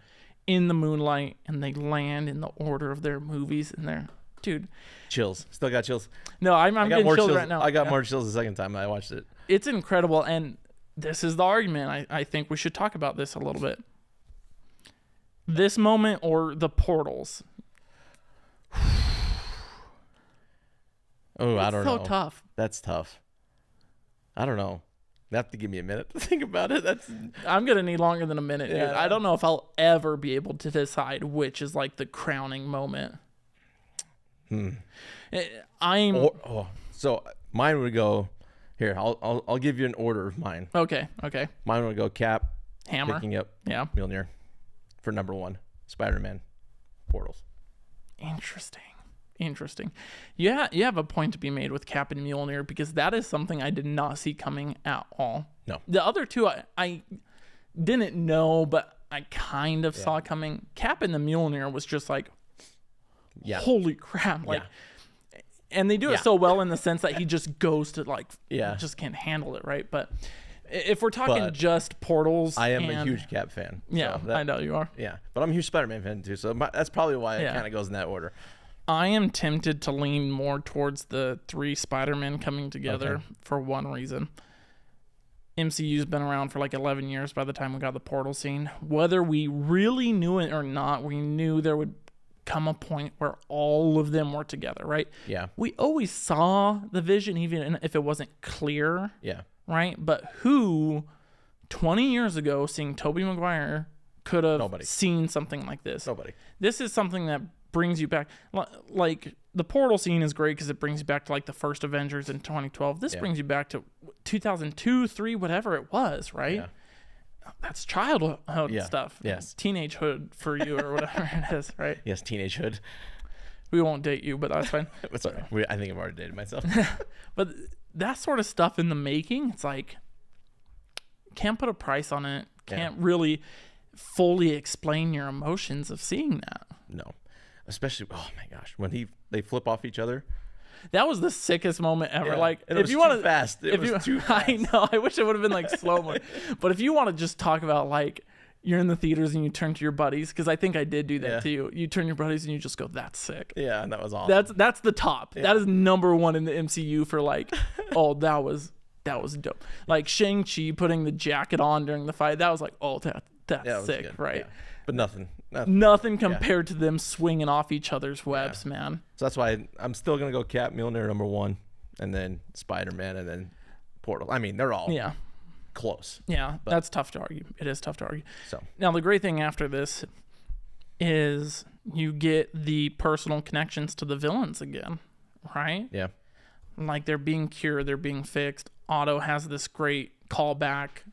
Speaker 1: in the moonlight and they land in the order of their movies. And they're, dude,
Speaker 2: chills. Still got chills.
Speaker 1: No, I'm getting chills right now.
Speaker 2: I got more chills the second time I watched it.
Speaker 1: It's incredible. And this is the argument. I think we should talk about this a little bit. This moment or the portals.
Speaker 2: Oh, I don't know.
Speaker 1: It's so tough.
Speaker 2: That's tough. I don't know. You have to give me a minute to think about it.
Speaker 1: I'm going to need longer than a minute. Yeah. Dude. I don't know if I'll ever be able to decide which is like the crowning moment.
Speaker 2: So mine would go here. I'll give you an order of mine.
Speaker 1: Okay.
Speaker 2: Mine would go Cap,
Speaker 1: Hammer,
Speaker 2: picking up Mjolnir for number 1. Spider-Man, portals. Interesting. Yeah, you have a point to be made with Cap and Mjolnir because that is something I did not see coming at all. No.
Speaker 1: The other two I didn't know, but I kind of saw coming. Cap and the Mjolnir was just like, holy crap. Like, and they do it so well in the sense that he just goes to just can't handle it, right? But if we're talking just portals,
Speaker 2: I am a huge Cap fan.
Speaker 1: Yeah, so I know you are.
Speaker 2: Yeah, but I'm a huge Spider-Man fan too, so that's probably why it kind of goes in that order.
Speaker 1: I am tempted to lean more towards the 3 Spider-Men coming together for one reason. MCU's been around for like 11 years by the time we got the portal scene. Whether we really knew it or not, we knew there would come a point where all of them were together, right?
Speaker 2: Yeah.
Speaker 1: We always saw the vision, even if it wasn't clear.
Speaker 2: Yeah.
Speaker 1: Right? But who, 20 years ago, seeing Tobey Maguire, could have seen something like this?
Speaker 2: Nobody.
Speaker 1: This is something that brings you back. Like, the portal scene is great because it brings you back to like the first Avengers in 2012. This brings you back to 2002, 3, whatever it was, right? Yeah. That's childhood stuff.
Speaker 2: Yes.
Speaker 1: Teenagehood for you or whatever it is, right?
Speaker 2: Yes, teenagehood.
Speaker 1: We won't date you, but that's fine.
Speaker 2: It's all right. I think I've already dated myself.
Speaker 1: But that sort of stuff in the making, it's like, can't put a price on it. Can't really fully explain your emotions of seeing that.
Speaker 2: No. Especially, oh my gosh, when they flip off each other.
Speaker 1: That was the sickest moment ever.
Speaker 2: Yeah.
Speaker 1: Like,
Speaker 2: if you want to fast, it was too fast.
Speaker 1: I know. I wish it would have been like slow mo. But if you want to just talk about like you're in the theaters and you turn to your buddies, because I think I did do that to you. You turn to your buddies and you just go, "That's sick."
Speaker 2: Yeah, and that was awesome.
Speaker 1: That's the top. Yeah. That is number one in the MCU for like, oh, that was dope. Like Shang-Chi putting the jacket on during the fight. That was like, oh, that's sick, good. Right? Yeah.
Speaker 2: But
Speaker 1: nothing compared to them swinging off each other's webs, man.
Speaker 2: So that's why I'm still gonna go Cap Mjolnir number 1, and then Spider-Man, and then Portal. I mean, they're all close.
Speaker 1: Yeah, but that's tough to argue. It is tough to argue. So now the great thing after this is you get the personal connections to the villains again, right?
Speaker 2: Yeah.
Speaker 1: Like they're being cured, they're being fixed. Otto has this great callback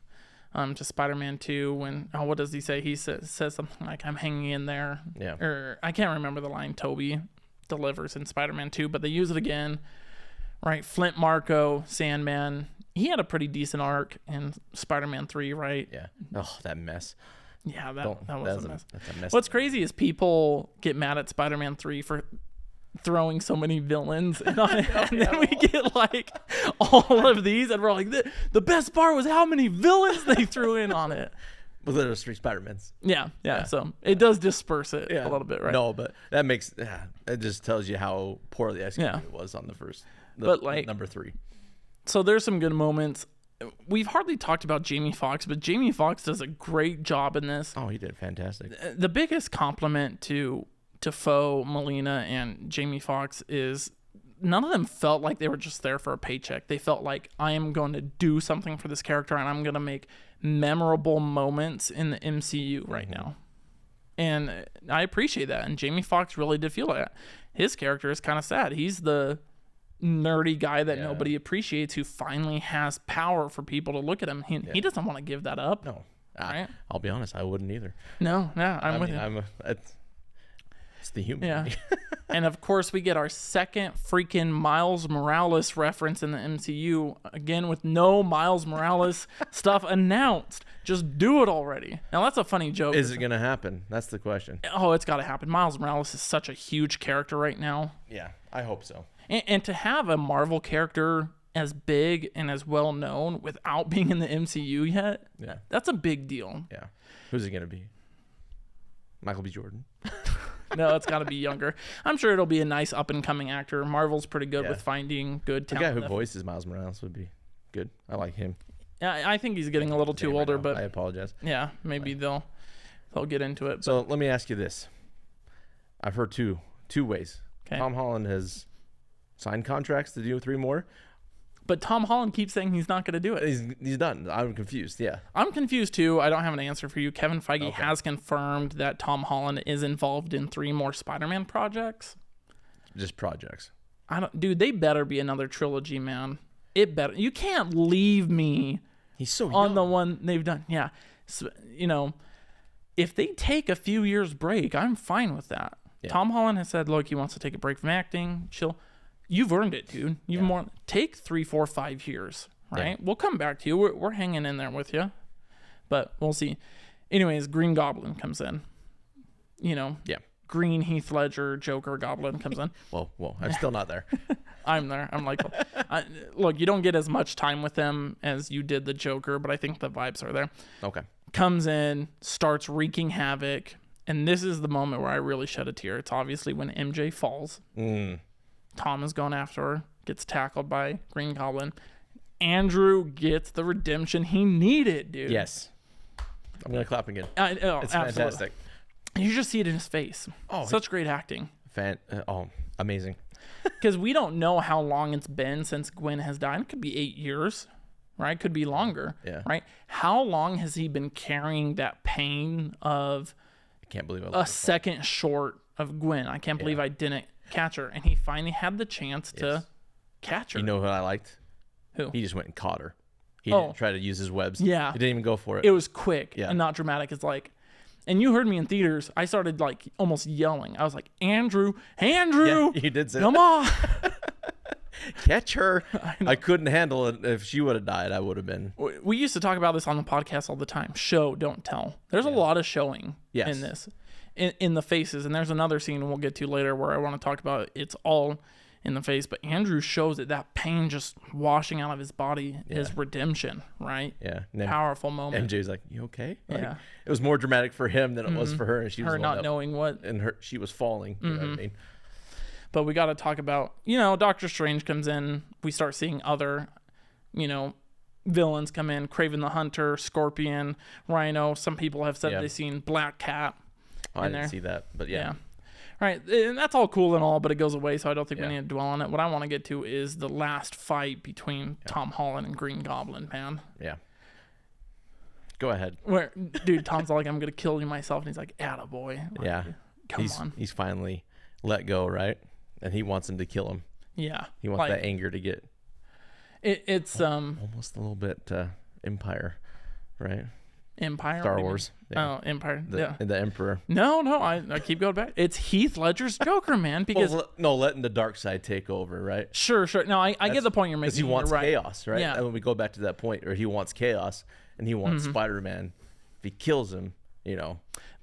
Speaker 1: to Spider-Man 2 when, what does he say? He says something like, "I'm hanging in there."
Speaker 2: Yeah.
Speaker 1: Or I can't remember the line Toby delivers in Spider-Man 2, but they use it again, right? Flint Marko, Sandman. He had a pretty decent arc in Spider-Man 3, right?
Speaker 2: Yeah. Oh, that mess.
Speaker 1: Yeah, that was a mess.
Speaker 2: That's a mess.
Speaker 1: What's crazy is people get mad at Spider-Man 3 for throwing so many villains in on it, and then we get like all of these, and we're like, the best part was how many villains they threw in on it.
Speaker 2: Well, there's 3 Spider-Mans.
Speaker 1: Yeah. So it does disperse it a little bit, right?
Speaker 2: No, but that makes it just tells you how poorly executed it was on number 3.
Speaker 1: So there's some good moments. We've hardly talked about Jamie Foxx, but Jamie Foxx does a great job in this.
Speaker 2: Oh, he did fantastic.
Speaker 1: The biggest compliment to Defoe, Molina, and Jamie Foxx is none of them felt like they were just there for a paycheck. They felt like, I am going to do something for this character, and I'm going to make memorable moments in the MCU right now. And I appreciate that. And Jamie Foxx really did feel like that. His character is kind of sad. He's the nerdy guy that nobody appreciates, who finally has power for people to look at him. He doesn't want to give that up.
Speaker 2: No.
Speaker 1: Right?
Speaker 2: I'll be honest, I wouldn't either.
Speaker 1: No, I'm with you.
Speaker 2: It's the human.
Speaker 1: Yeah. And of course, we get our second freaking Miles Morales reference in the MCU, again with no Miles Morales stuff announced. Just do it already. Now, that's a funny joke.
Speaker 2: Is it going to happen? That's the question.
Speaker 1: Oh, it's got to happen. Miles Morales is such a huge character right now.
Speaker 2: Yeah, I hope so.
Speaker 1: And to have a Marvel character as big and as well known without being in the MCU yet, that's a big deal.
Speaker 2: Yeah. Who's it going to be? Michael B. Jordan?
Speaker 1: No, it's got to be younger. I'm sure it'll be a nice up-and-coming actor. Marvel's pretty good with finding good talent.
Speaker 2: The guy who voices Miles Morales would be good. I like him.
Speaker 1: Yeah, I think he's getting a little too older, but
Speaker 2: I apologize.
Speaker 1: Yeah, maybe they'll get into it.
Speaker 2: So let me ask you this. I've heard two ways.
Speaker 1: Okay.
Speaker 2: Tom Holland has signed contracts to do 3 more.
Speaker 1: But Tom Holland keeps saying he's not going to do it.
Speaker 2: He's done. I'm confused. Yeah.
Speaker 1: I'm confused too. I don't have an answer for you. Kevin Feige has confirmed that Tom Holland is involved in 3 more Spider-Man projects.
Speaker 2: Just projects.
Speaker 1: Dude, they better be another trilogy, man. It better. You can't leave me.
Speaker 2: He's so young.
Speaker 1: On the one they've done. Yeah. So, if they take a few years break, I'm fine with that. Yeah. Tom Holland has said, look, he wants to take a break from acting. Chill. You've earned it, dude. Take 3, 4, 5 years, right? Yeah. We'll come back to you. We're hanging in there with you, but we'll see. Anyways, Green Goblin comes in. Green Heath Ledger, Joker, Goblin comes in.
Speaker 2: Whoa! I'm still not there.
Speaker 1: I'm there. I'm like, look, you don't get as much time with them as you did the Joker, but I think the vibes are there.
Speaker 2: Okay.
Speaker 1: Comes in, starts wreaking havoc, and this is the moment where I really shed a tear. It's obviously when MJ falls. Tom is going after her, gets tackled by Green Goblin. Andrew gets the redemption he needed, dude.
Speaker 2: Yes. I'm going to clap again.
Speaker 1: It's
Speaker 2: absolutely fantastic.
Speaker 1: You just see it in his face. Oh, such great acting.
Speaker 2: Amazing.
Speaker 1: Because we don't know how long it's been since Gwen has died. It could be 8 years, right? Could be longer, right? How long has he been carrying that pain of
Speaker 2: I can't believe
Speaker 1: a second short of Gwen? I can't believe I didn't catch her, and he finally had the chance to catch her.
Speaker 2: You know who I liked?
Speaker 1: Who?
Speaker 2: He just went and caught her. He didn't try to use his webs.
Speaker 1: Yeah.
Speaker 2: He didn't even go for it.
Speaker 1: It was quick and not dramatic. It's like, and you heard me in theaters. I started like almost yelling. I was like, Andrew.
Speaker 2: Yeah, you did say
Speaker 1: come on.
Speaker 2: Catch her. I couldn't handle it. If she would have died, I would have been.
Speaker 1: We used to talk about this on the podcast all the time. Show, don't tell. There's a lot of showing in this. In the faces, and there's another scene we'll get to later where I want to talk about it's all in the face. But Andrew shows that pain just washing out of his body is redemption, right?
Speaker 2: Yeah.
Speaker 1: Powerful moment.
Speaker 2: MJ's like, you okay? Like,
Speaker 1: yeah.
Speaker 2: It was more dramatic for him than it was for her. And she was
Speaker 1: her not knowing what.
Speaker 2: And she was falling. You know what I mean?
Speaker 1: But we got to talk about, Doctor Strange comes in. We start seeing other, villains come in. Kraven the Hunter, Scorpion, Rhino. Some people have said they've seen Black Cat.
Speaker 2: I didn't see that, but yeah.
Speaker 1: Right, and that's all cool and all, but it goes away, so I don't think we need to dwell on it. What I want to get to is the last fight between Tom Holland and Green Goblin, man.
Speaker 2: Yeah. Go ahead.
Speaker 1: Where, dude, Tom's like, I'm going to kill you myself, and he's like, attaboy. Like,
Speaker 2: yeah.
Speaker 1: Come on.
Speaker 2: He's finally let go, right? And he wants him to kill him.
Speaker 1: Yeah.
Speaker 2: He wants that anger to get...
Speaker 1: It's
Speaker 2: almost a little bit Empire, right?
Speaker 1: Empire?
Speaker 2: Star Wars.
Speaker 1: Yeah. Oh, Empire.
Speaker 2: The Emperor.
Speaker 1: No, I keep going back. It's Heath Ledger's Joker, man. Because
Speaker 2: letting the dark side take over, right?
Speaker 1: Sure. No, I get the point you're making.
Speaker 2: Because he wants chaos, right?
Speaker 1: Yeah.
Speaker 2: And when we go back to that point, or he wants chaos, and he wants Spider-Man. If he kills him,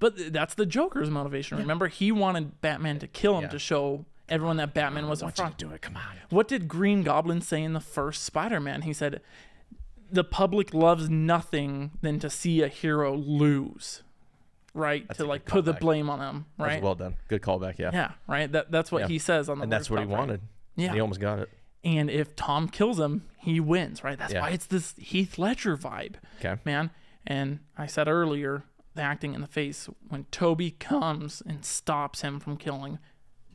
Speaker 1: But that's the Joker's motivation. Remember, he wanted Batman to kill him to show everyone that Batman was a fraud.
Speaker 2: Do it. Come on.
Speaker 1: What did Green Goblin say in the first Spider-Man? He said, the public loves nothing than to see a hero lose, right? That's to put the blame on them, right?
Speaker 2: That's well done. Good callback, yeah.
Speaker 1: Yeah, right? That's what he says on the
Speaker 2: And that's what he wanted.
Speaker 1: Yeah.
Speaker 2: And he almost got it.
Speaker 1: And if Tom kills him, he wins, right? That's why it's this Heath Ledger vibe, man. And I said earlier, the acting in the face, when Toby comes and stops him from killing,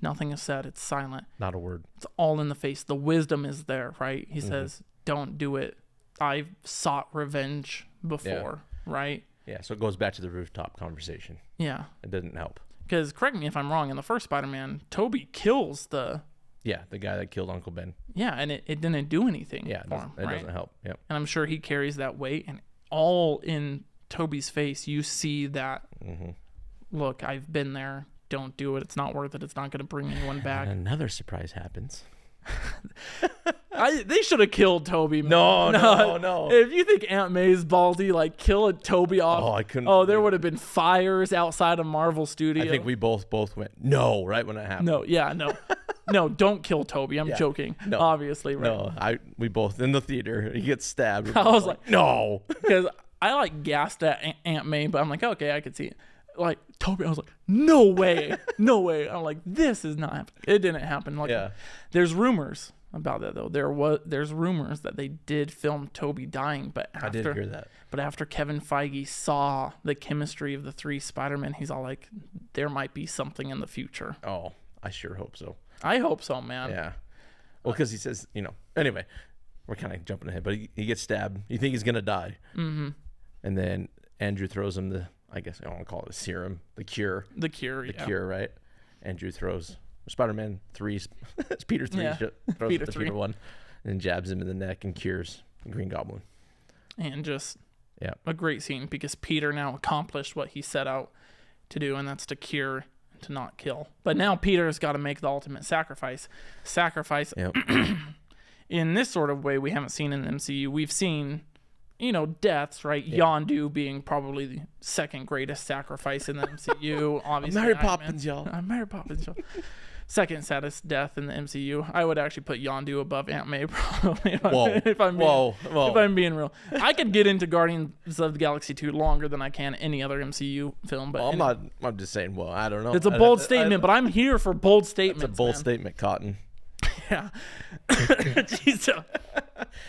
Speaker 1: nothing is said. It's silent.
Speaker 2: Not a word.
Speaker 1: It's all in the face. The wisdom is there, right? He says, don't do it. I've sought revenge before, right?
Speaker 2: Yeah, so it goes back to the rooftop conversation.
Speaker 1: Yeah.
Speaker 2: It doesn't help.
Speaker 1: Because, correct me if I'm wrong, in the first Spider-Man, Toby kills the...
Speaker 2: Yeah, the guy that killed Uncle Ben.
Speaker 1: Yeah, and it didn't do anything for him,
Speaker 2: it doesn't help. Yep.
Speaker 1: And I'm sure he carries that weight, and all in Toby's face, you see that, look, I've been there. Don't do it. It's not worth it. It's not going to bring anyone back.
Speaker 2: And another surprise happens.
Speaker 1: They should have killed Toby.
Speaker 2: Man. No.
Speaker 1: If you think Aunt May's baldy, kill Toby off.
Speaker 2: Oh, I couldn't.
Speaker 1: Oh, there would have been fires outside of Marvel Studios.
Speaker 2: I think we both went, no, right when it happened.
Speaker 1: No. No, don't kill Toby. I'm joking. No. Obviously, right?
Speaker 2: No, we both, in the theater, he gets stabbed.
Speaker 1: I was like,
Speaker 2: no.
Speaker 1: Because I gassed at Aunt May, but I'm like, okay, I could see it. Toby, I was like, no way. I'm like, this is not happening. It didn't happen. There's rumors about that though. There's rumors that they did film Toby dying, but
Speaker 2: I did hear that.
Speaker 1: But after Kevin Feige saw the chemistry of the three Spider-Men, he's all like, there might be something in the future.
Speaker 2: Oh, I sure hope so.
Speaker 1: I hope so, man.
Speaker 2: Yeah. Well, because he says, anyway, we're kind of jumping ahead, but he gets stabbed. You think he's gonna die, and then Andrew throws him I guess I don't want to call it a serum, the cure. The cure, right? Andrew throws Spider-Man 3, it's Peter 3, throws Peter 3. Peter 1, and then jabs him in the neck and cures the Green Goblin.
Speaker 1: And just a great scene because Peter now accomplished what he set out to do, and that's to cure and to not kill. But now Peter's got to make the ultimate sacrifice. In this sort of way we haven't seen in the MCU. We've seen... deaths, right? Yeah. Yondu being probably the second greatest sacrifice in the MCU. Obviously,
Speaker 2: Mary Poppins, y'all.
Speaker 1: Mary Poppins, y'all. Second saddest death in the MCU. I would actually put Yondu above Aunt May, probably. If I'm being real, I could get into Guardians of the Galaxy 2 longer than I can any other MCU film. But
Speaker 2: I'm just saying. Well, I don't know.
Speaker 1: It's a bold statement, but I'm here for bold statements.
Speaker 2: It's a bold statement, Cotton.
Speaker 1: Yeah. Jeez.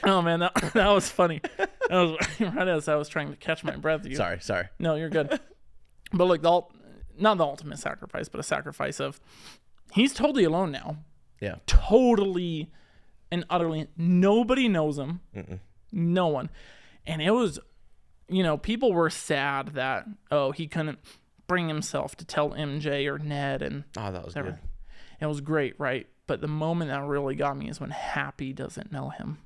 Speaker 1: Oh man, that was funny. That was right as I was trying to catch my breath.
Speaker 2: Sorry.
Speaker 1: No, you're good. But look, not the ultimate sacrifice, but a sacrifice of he's totally alone now.
Speaker 2: Yeah.
Speaker 1: Totally and utterly. Nobody knows him. No one. And it was, people were sad that he couldn't bring himself to tell MJ or Ned and
Speaker 2: that was good.
Speaker 1: It was great, right? But the moment that really got me is when Happy doesn't know him.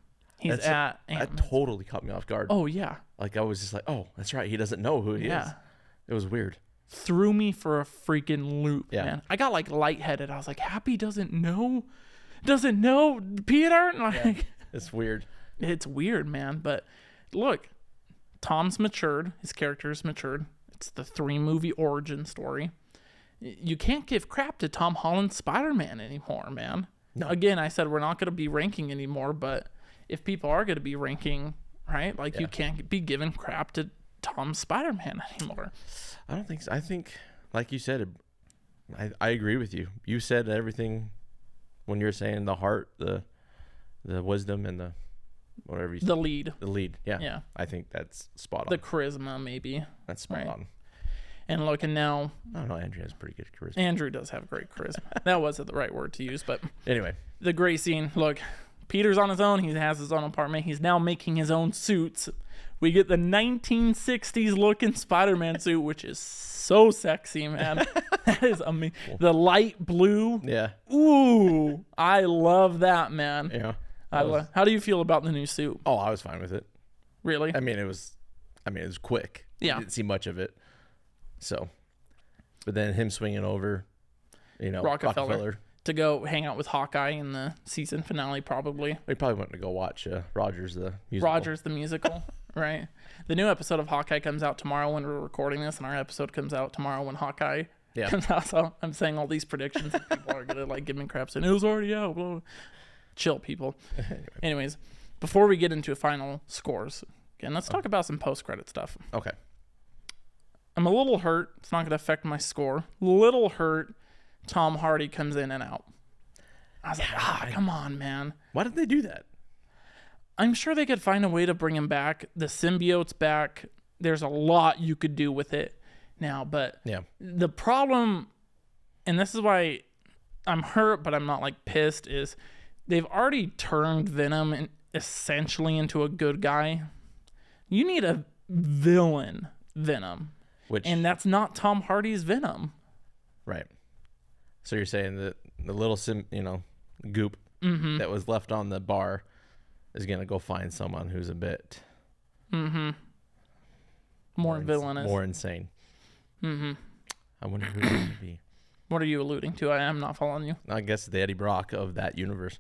Speaker 1: That
Speaker 2: totally caught me off guard.
Speaker 1: Oh, yeah.
Speaker 2: I was just like, oh, that's right. He doesn't know who he is. It was weird.
Speaker 1: Threw me for a freaking loop, man. I got lightheaded. I was like, Happy doesn't know Peter?
Speaker 2: It's weird.
Speaker 1: It's weird, man. But look, Tom's matured. His character's matured. It's the 3-movie origin story. You can't give crap to Tom Holland's Spider-Man anymore, man.
Speaker 2: No.
Speaker 1: Again, I said we're not going to be ranking anymore, but if people are going to be ranking, right? Like you can't be giving crap to Tom's Spider-Man anymore.
Speaker 2: I don't think so. I think, like you said, I agree with you. You said everything when you're saying the heart, the wisdom, and the whatever you said.
Speaker 1: The lead.
Speaker 2: The lead, yeah.
Speaker 1: Yeah.
Speaker 2: I think that's spot on.
Speaker 1: The charisma, maybe.
Speaker 2: That's spot on.
Speaker 1: And look, and now...
Speaker 2: I don't know, Andrew has pretty good charisma.
Speaker 1: Andrew does have great charisma. That wasn't the right word to use, but...
Speaker 2: Anyway.
Speaker 1: The great scene. Look, Peter's on his own. He has his own apartment. He's now making his own suits. We get the 1960s looking Spider-Man suit, which is so sexy, man. That is amazing. The light blue.
Speaker 2: Yeah.
Speaker 1: Ooh, I love that, man.
Speaker 2: Yeah.
Speaker 1: How do you feel about the new suit?
Speaker 2: Oh, I was fine with it.
Speaker 1: Really?
Speaker 2: I mean, it was quick.
Speaker 1: Yeah.
Speaker 2: I didn't see much of it. So, but then him swinging over, Rockefeller.
Speaker 1: To go hang out with Hawkeye in the season finale, probably.
Speaker 2: We probably went to go watch Rogers the musical. Right. The new episode of Hawkeye comes out tomorrow when we're recording this, and our episode comes out tomorrow when Hawkeye comes out. So I'm saying all these predictions, and people are gonna give me crap saying it was already out. Blah. Chill, people. Anyways, before we get into final scores, again, let's talk about some post-credit stuff. Okay.
Speaker 1: I'm a little hurt. It's not going to affect my score. Little hurt. Tom Hardy comes in and out. I was like, come on, man.
Speaker 2: Why did they do that?
Speaker 1: I'm sure they could find a way to bring him back. The symbiote's back. There's a lot you could do with it now. But the problem, and this is why I'm hurt, but I'm not like pissed, is they've already turned Venom essentially into a good guy. You need a villain Venom. And that's not Tom Hardy's Venom.
Speaker 2: Right. So you're saying that the little goop that was left on the bar is going to go find someone who's a bit
Speaker 1: more villainous.
Speaker 2: More insane. I wonder who it would be.
Speaker 1: What are you alluding to? I am not following you.
Speaker 2: I guess the Eddie Brock of that universe.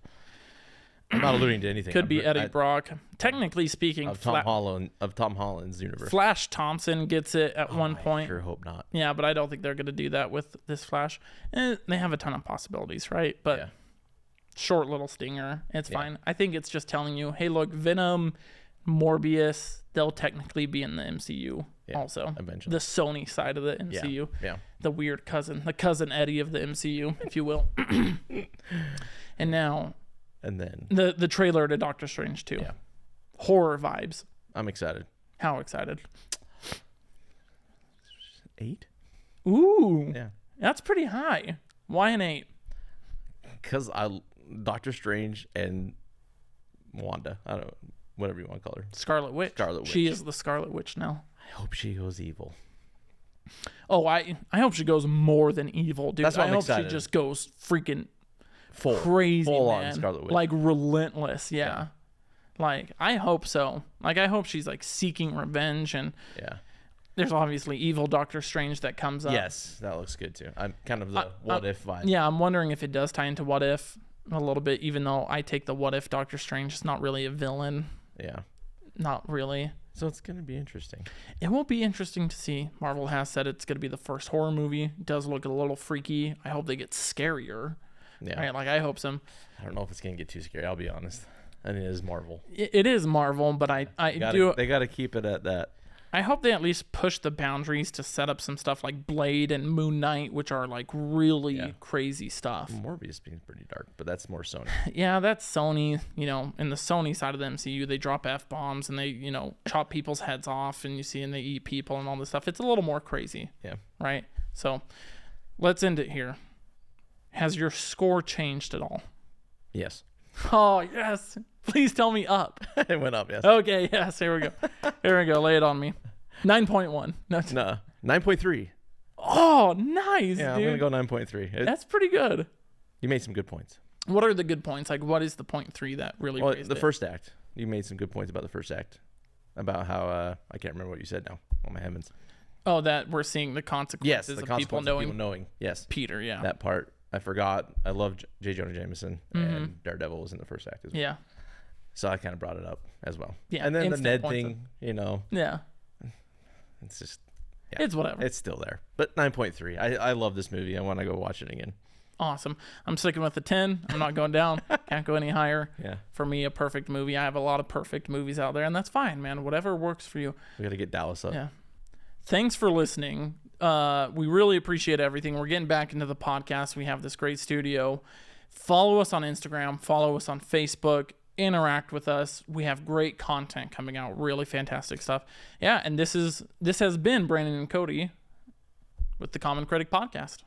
Speaker 2: I'm not alluding to anything.
Speaker 1: Could be Eddie Brock. Technically speaking,
Speaker 2: of Tom Holland's universe.
Speaker 1: Flash Thompson gets it at one point.
Speaker 2: I sure hope not.
Speaker 1: Yeah, but I don't think they're going to do that with this Flash. They have a ton of possibilities, right? But short little stinger. It's fine. I think it's just telling you, hey, look, Venom, Morbius, they'll technically be in the MCU also.
Speaker 2: Eventually.
Speaker 1: The Sony side of the MCU.
Speaker 2: Yeah.
Speaker 1: The weird cousin. The cousin Eddie of the MCU, if you will. And now...
Speaker 2: And then
Speaker 1: the trailer to Doctor Strange 2.
Speaker 2: Yeah.
Speaker 1: Horror vibes.
Speaker 2: I'm excited.
Speaker 1: How excited?
Speaker 2: 8?
Speaker 1: Ooh.
Speaker 2: Yeah.
Speaker 1: That's pretty high. Why an 8?
Speaker 2: Because Doctor Strange and Wanda. I don't know. Whatever you want to call her.
Speaker 1: Scarlet Witch. She is the Scarlet Witch now.
Speaker 2: I hope she goes evil.
Speaker 1: Oh, I hope she goes more than evil, dude.
Speaker 2: That's why I'm
Speaker 1: hope
Speaker 2: excited.
Speaker 1: She just goes freaking
Speaker 2: crazy,
Speaker 1: man.
Speaker 2: on Scarlet Witch.
Speaker 1: Like relentless, yeah. Like I hope so. Like I hope she's like seeking revenge, and there's obviously evil Doctor Strange that comes up.
Speaker 2: Yes, that looks good too. I'm kind of the what if vibe.
Speaker 1: Yeah, I'm wondering if it does tie into what if a little bit, even though I take the what if Doctor Strange is not really a villain.
Speaker 2: Yeah.
Speaker 1: Not really.
Speaker 2: So it's going to be interesting.
Speaker 1: It will be interesting to see. Marvel has said it's going to be the first horror movie. It does look a little freaky. I hope they get scarier.
Speaker 2: Yeah.
Speaker 1: Right? Like, I hope so.
Speaker 2: I don't know if it's going to get too scary. I'll be honest. I mean, it is Marvel.
Speaker 1: It is Marvel, but
Speaker 2: They got to keep it at that.
Speaker 1: I hope they at least push the boundaries to set up some stuff like Blade and Moon Knight, which are like really crazy stuff.
Speaker 2: Morbius being pretty dark, but that's more Sony.
Speaker 1: Yeah, that's Sony. You know, in the Sony side of the MCU, they drop F-bombs and they, chop people's heads off, and you see, and they eat people and all this stuff. It's a little more crazy.
Speaker 2: Yeah.
Speaker 1: Right? So let's end it here. Has your score changed at all?
Speaker 2: Yes.
Speaker 1: Oh, yes. Please tell me up.
Speaker 2: It went up, yes.
Speaker 1: Okay, yes. Here we go. Here we go. Lay it on me. 9.1.
Speaker 2: No, 9.3.
Speaker 1: Oh, nice,
Speaker 2: yeah,
Speaker 1: dude.
Speaker 2: I'm going to go 9.3.
Speaker 1: That's pretty good.
Speaker 2: You made some good points.
Speaker 1: What are the good points? Like, what is the 0.3 that really raised
Speaker 2: the first act. You made some good points about the first act. About how, I can't remember what you said now. Oh, my heavens.
Speaker 1: Oh, that we're seeing the consequences of people knowing.
Speaker 2: Yes.
Speaker 1: Peter, yeah.
Speaker 2: That part. I forgot. I love J. Jonah Jameson, and Daredevil was in the first act as well.
Speaker 1: Yeah.
Speaker 2: So I kind of brought it up as well.
Speaker 1: Yeah.
Speaker 2: And then the Ned thing,
Speaker 1: Yeah.
Speaker 2: It's just,
Speaker 1: It's whatever.
Speaker 2: It's still there. But 9.3. I love this movie. I want to go watch it again.
Speaker 1: awesome. I'm sticking with the 10. I'm not going down. Can't go any higher.
Speaker 2: Yeah.
Speaker 1: For me, a perfect movie. I have a lot of perfect movies out there, and that's fine, man. Whatever works for you.
Speaker 2: We got to get Dallas up.
Speaker 1: Yeah. Thanks for listening. We really appreciate everything. We're getting back into the podcast. We have this great studio. Follow us on Instagram. Follow us on Facebook. Interact with us. We have great content coming out. Really fantastic stuff. Yeah, and this has been Brandon and Cody with the Common Critic Podcast.